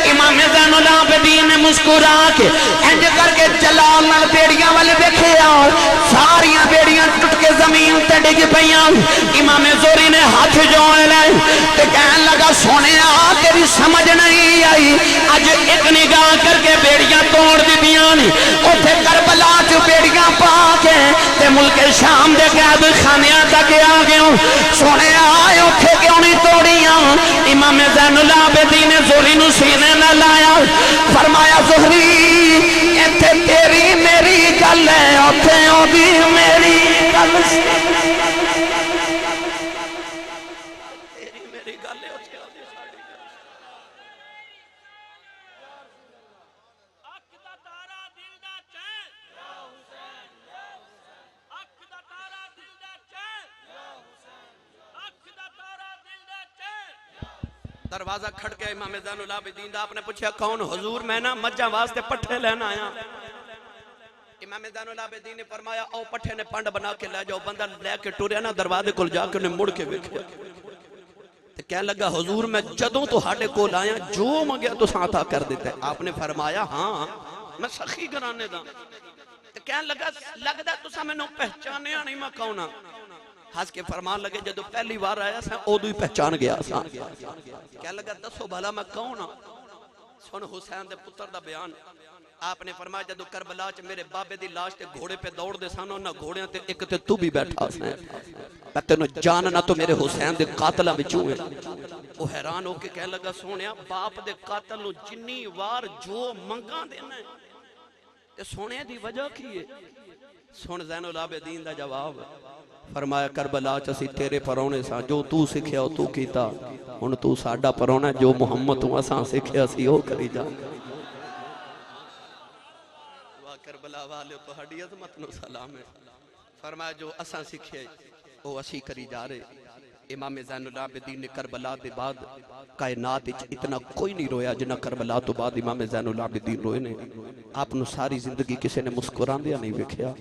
इमाम ज़ैनुल आबिदीन ने मुस्कुरा के इंज करके जलाल नाल बेड़ियां वाले देखिया, सारियां बेड़ियां टुट के जमीन ते डिग पईयां। इमाम ज़ुहरी ने हाथ जोड़ लए ते कहन लगा, सोनिया तेरी समझ नहीं आई, अज एक निगाह करके बेड़ियां तोड़ दित्तियां ने, उथे करबला च बेड़ियां पा के ते मुल्क शाम दे कैद खानियां तक आ गए। सोने आए उथे क्यों नहीं तोड़ियां? इमाम ज़ैनुल आबिदीन ने ज़ुहरी नूं सीने नाल लाया, फरमाया ज़ुहरी इत्थे तेरी मेरी गल है, उथे ओदी मेरी गल सी। दरवाजा खड़के इमाम ज़ैनुल आबिदीन दा, आपने पूछा कौन? हुजूर मैं ना मज्जां वास्ते पट्ठे लेना आया। इमाम ज़ैनुल आबिदीन ने फरमाया आओ पट्ठे ने पंड बना के ले जाओ। बंदा लेके टुरया ना, दरवाजे कोल जाके उन्हें मुड़ के वेखिया ते कह लगा हुजूर मैं जदों तुहाडे कोल आया जो मंगया तुसां अता कर दिता है। आपने फरमाया हाँ मैं सखी घराने दा। कह लगा लगदा तुसां मैनू पहचानिया नहीं मैं कौन हां। हस के फरमान लगे जदों पहली बार आया सा उदों ही पहचान गया सा। कह लगा दसो भला मैं कौन हां। सुन हुसैन दे पुत्र दा बयान। आपने फरमाया जदों करबला च मेरे बाबे दी लाश ते घोड़े पे दौड़दे सन उन्हां घोड़ियां ते एक ते तू भी बैठा सा। मैं तेनों जानना तो मेरे हुसैन दे कातलां विचों है। वो हैरान होके कह लगा सोनिया बाप दे कातल नूं जिन्नी वार जो मंगा देना ते सोने दी वजह की है। सुन ज़ैनुल आबिदीन दा जवाब। फरमाया करबला च असीं तेरे परौणे सा जो तू सिखिया तू कीता हुण तू साडा परौणा जो मुहम्मद तू असां सिखिया सी ओ करी जा। वाह करबला वाले तुहाडी अज़मत नूं सलाम है। फरमाया जो असां सिखिया ओ असीं करी जा रहे। इमाम ज़ैनुल आबिदीन ने करबला के बाद कायनात इतना कोई नहीं रोया जिन्ना करबला तो बाद इमाम ज़ैनुल आबिदीन रोए ने। आपनू सारी जिंदगी किसी ने मुस्कुरांदिया नहीं वेख्या।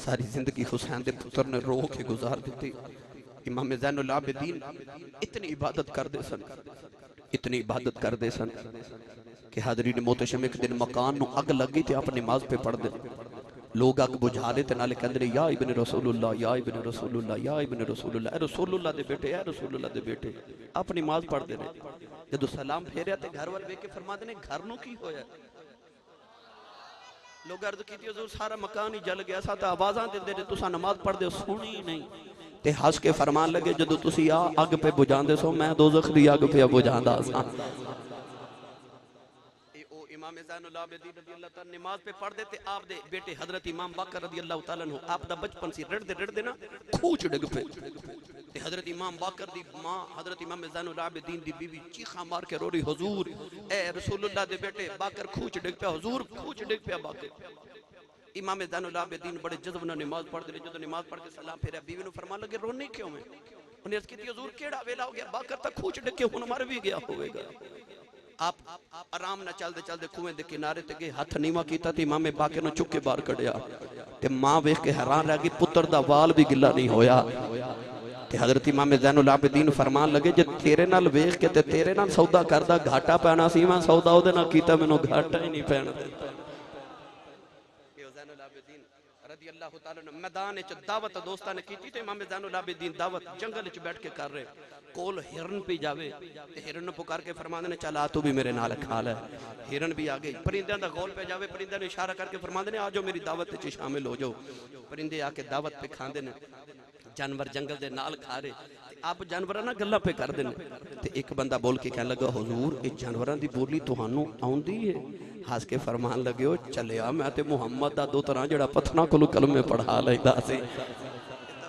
सारी जिंदगी हुसैन दे पुत्र ने रो के गुजार दी। इमाम ज़ैनुल आबिदीन इतनी इबादत करते सन इतनी इबादत करते सन कि हाज़रीन मोहतरम एक दिन मकान नू अग लगी तो आप नमाज पे पढ़ते। लोग अग बुझा दे ते नाले कहंदे या इब्न रसूलुल्लाह या इब्न रसूलुल्लाह या इब्न रसूलुल्लाह ए रसूलुल्लाह दे बेटे ए रसूलुल्लाह दे बेटे। आप नमाज पढ़ते ने जदों सलाम फेरिया ते घर वाल वेख के फरमाते ने घर नू की होया। लोग अर्ज की हुजूर सारा मकान ही जल गया सा तो आवाज़ां दिंदे ने तुसां नमाज पढ़दे सुनी नहीं। ते हस के फरमान लगे जदों तुसीं आ अग पे बुझांदे सो मैं दोज़ख दी अग पे बुझांदा सा। इमाम ज़ैनुल आबिदीन रज़ियल्लाहु ताला नमाज पे पढ़दे ते आप दे बेटे हजरत इमाम बाकर रज़ियल्लाहु ताला अन्हु आप दा बचपन सी रड़दे ना खूच डिग पे ते हजरत इमाम बाकर दी मां हजरत इमाम ज़ैनुल आबिदीन दी बीवी चीखा मार के रो रही हुजूर ए रसूलुल्लाह दे बेटे बाकर खूच डिग पे हुजूर खूच डिग पे बाकर। इमाम ज़ैनुल आबिदीन बड़े जज्ब नाल नमाज पढ़दे ने। जदों नमाज पढ़ के सलाम फेरिया बीवी नूं फरमान लगे रोने क्यों है। उन्हें अर्ज की हुजूर केड़ा वेला हो गया बाकर तां खूच डिग के हुण मर भी गया होवेगा। आप आराम न चलते चलते कुएं के किनारे ते गए हथ नीवा किया तो इमामे बाकर ने चुक के बाहर कढ़िया ते मां वेख के हैरान रह गई पुत्र दा वाल भी गिला नहीं होया। ते हजरत इमाम ज़ैनुल आबिदीन फरमान लगे जे तेरे नाल वेख के ते तेरे नाल सौदा करदा घाटा पैना सी मैं सौदा ओदे नाल कीता मैनू घाटा ही नहीं पैना। रज़ियल्लाहु ताला अन्हु मैदान च दावत दोस्तां ने कीती ते इमाम ज़ैनुल आबिदीन दावत जंगल च बैठ के कर रहे कोल हिरन पी जावे ते हिरन पुकार के फरमांदे ने चल आ तू भी मेरे नाल खा ले। हिरन भी आ गई। परिंदे दा गोल पे जावे परिंदे ने इशारा करके फरमांदे ने आ जाओ मेरी दावत च शामिल हो जाओ। परिंदे आके दावत पे खांदे ने जानवर जंगल दे नाल खा रहे आप जानवरां नाल गल्लां पे करदे ने ते एक बंदा बोल के कहन लगा हुजूर ये जानवरां दी बोली तुहानू आउंदी है। हस के फरमान लगे ओ चलिया मैं ते मुहम्मद दा दोतरा जेड़ा पत्थरां कोलों कलमे पढ़ा लैंदा सी।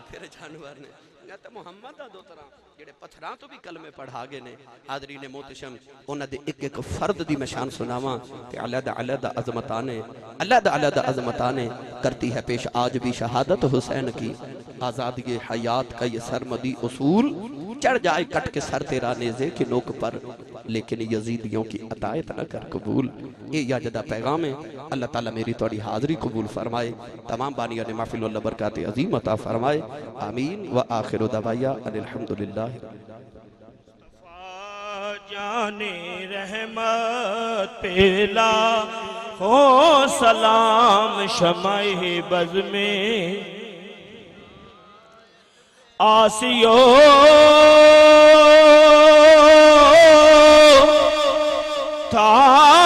फिर जानवर ने मैं ते मुहम्मद दा दोतरा जेड़े पत्थरां तो भी कलमे पढ़ा गए ने। हाज़रीन मोहतरम उन्हां दे एक एक फर्द दी मैं शान सुनावां ते अलग-अलग अज़मताने करती है पेश आज भी शहादत हुसैन की। आज़ादी हयात का ये सरमदी उसूल चढ़ जाए कट के सर तेरा नेज़े की नोक पर लेकिन यजीदियों की अतायत न कर कबूल। ये याजदा पैगाम है। अल्लाह ताला मेरी तोड़ी हाज़री कबूल फरमाए। तमाम बानियां ने महफिल व बरकत अज़ीम अता फरमाए। आमीन व आखिर दवाया अल्हम्दुलिल्लाह। जाने रहमत पेला हो सलाम शमाए बज़ में आसियो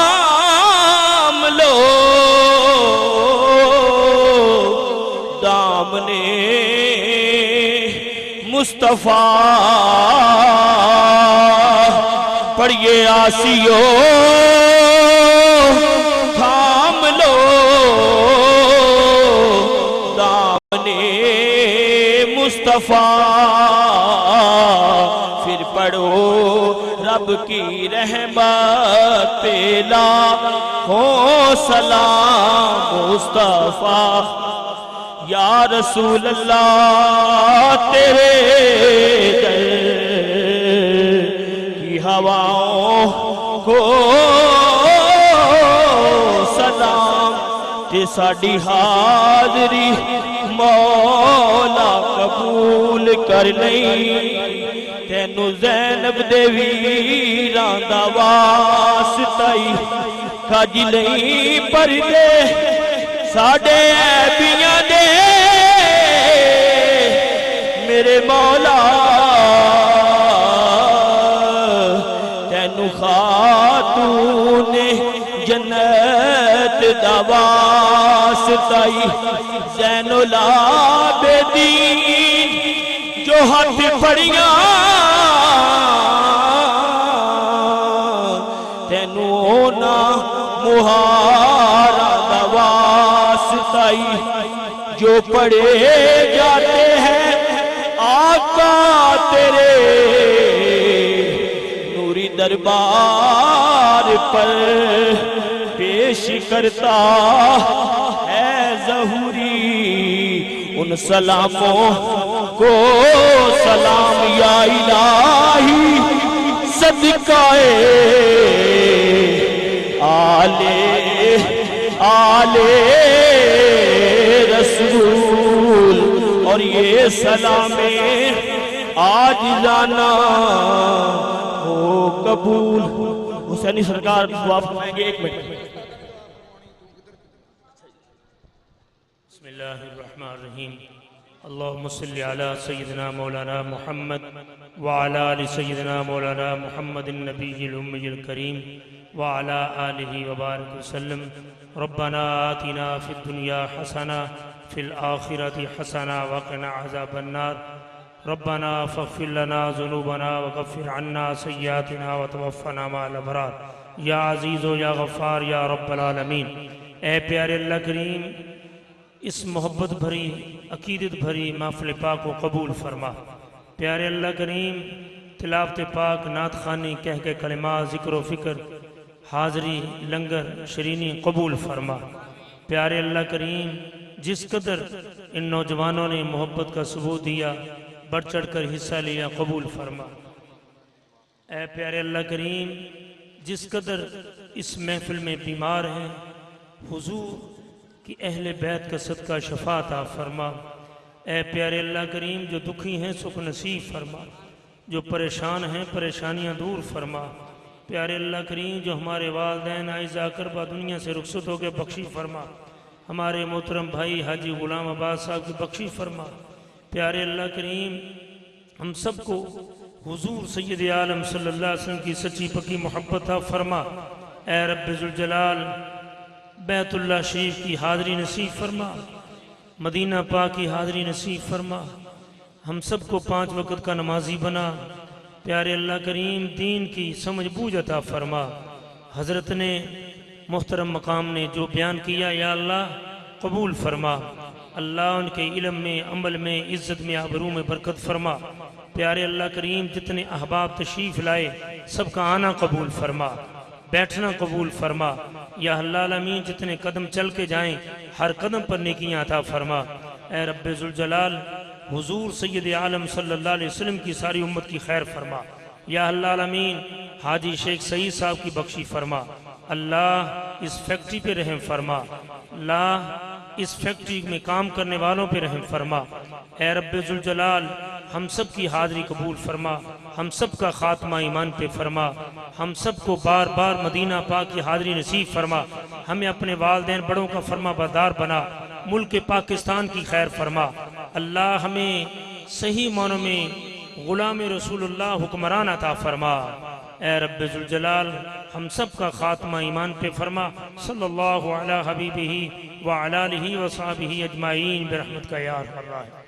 थाम लो दामने मुस्तफा पढ़िए आसियो थाम लो दामने मुस्तफा फिर पढ़ो रब की रहमत पेला हो सलाम मुस्तफा या रसूल अल्लाह तेरे दर की हवाओं को सलाम ते साडी हाज़री मौला कबूल कर लई ते तैनू ज़ैनब दे वीरां दा वास्ताई खाजी नहीं परदे साडे ऐबियां दे मेरे मौला तैनू खातून जन्नत दा वास्ताई ज़ैनुल आबिदीन जो हाथ फड़ियां तैनू ना मुहारा दा वास्ताई जो पढ़े जाते हैं आका तेरे नूरी दरबार पर पेश करता है ज़हूरी उन सलामों को सलाम या इलाही सदकाए आले आले रसूल और ये सलामे आज जाना हो कबूल। हुसैनी सरकार दुआ फरमाएंगे। 1 मिनट। बिस्मिल्लाहिर्रहमानिर्रहीम। अल्लाहुम्मा सल्लि अला सय्यिदिना मौलाना मुहम्मद व अला आलि सय्यिदिना मौलाना मुहम्मदिन नबिय्यिल उम्मिय्यिल करीम व अला आलिहि व बारिक वसल्लम। रब्बना आतिना फिद दुनिया हसना फिल आखिरति हसना व क़िना अज़ाबन नार। रब्बना फ़ग़फ़िर लना ज़ुनूबना व कफ़िर अन्ना सय्यातिना व तवफ़्फ़ना मअल अबरार। या अज़ीज़ो या गफ़्फ़ार या रब्बल आलमीन। ए प्यारे अल्लाह करीम, इस मोहब्बत भरी अकीदत भरी महफ़िल पाक को कबूल फरमा। प्यारे अल्लाह करीम, तिलावत पाक, नात ख़ानी, कह के कलिमा, ज़िक्र व फ़िक्र, हाज़री, लंगर, शरीनी कबूल फरमा। प्यारे अल्लाह करीम, जिस कदर इन नौजवानों ने मोहब्बत का सबूत दिया, बढ़ चढ़ कर हिस्सा लिया, कबूल फरमा। ए प्यारे अल्लाह करीम, जिस कदर इस महफिल में बीमार हैं, हुजूर कि अहले बैत का सदका शफा अता फरमा। ए प्यारे अल्लाह करीम, जो दुखी हैं सुख नसीब फरमा, जो परेशान हैं परेशानियां दूर फरमा। प्यारे अल्लाह करीम, जो हमारे वालिदैन आइज़ा करबा दुनिया से रुखसत हो गए, बख्शी फरमा। हमारे मोहतरम भाई हाजी गुलाम अब्बास साहब की बख्शी फरमा। प्यारे अल्लाह करीम, हम सबको हुजूर सैयद आलम सल्लल्लाहु अलैहि वसल्लम की सच्ची पक्की मोहब्बत अता फरमा। ए रब्बे ज़ुल जलाल, बैतुल्लाह शरीफ की हाज़री नसीब फरमा, मदीना पाक की हाज़री नसीब फरमा। हम सबको 5 वक़्त का नमाजी बना। प्यारे अल्लाह करीम, दीन की समझ बूझ अता फरमा। हज़रत ने मोहतरम मकाम ने जो बयान किया, या अल्लाह कबूल फरमा। अल्लाह उनके इल्म में, अमल में, इज़्ज़त में, आबरू में बरकत फरमा। प्यारे अल्लाह करीम, जितने अहबाब तशरीफ़ लाए सबका आना कबूल फरमा, बैठना कबूल फरमा। या अल्लाह आलमीन, जितने कदम चल के जाएं हर कदम पर नेकियां अता फरमा। ए रब्बे ज़ुल जलाल, हुजूर सैयद आलम सल्लल्लाहु अलैहि वसल्लम की सारी उम्मत की खैर फरमा। या अल्लाह आलमीन, हाजी शेख सईद साहब की बख्शी फरमा। अल्लाह इस फैक्ट्री पे रहम फरमा। अल्लाह इस फैक्ट्री में काम करने वालों पे रहम फरमा। ए रब्बे ज़ुल जलाल, हम सब की हाज़री कबूल फरमा, हम सब का खात्मा ईमान पे फरमा, हम सब को बार बार मदीना पाक की हाज़री नसीब फरमा। हमें अपने वालिदैन बड़ों का फरमा बरदार बना, मुल्क पाकिस्तान की खैर फरमा। अल्लाह हमें सही मानों में गुलाम रसूलुल्लाह हुक्मरान अता फरमा। ए रब्बे ज़ुल जलाल, हम सब का खात्मा ईमान पे फरमा। सल्लल्लाहु अला हबीबिही व अला आलिही व सहाबिही अजमाइन बिरहमतिका या अरहमर राहिमीन।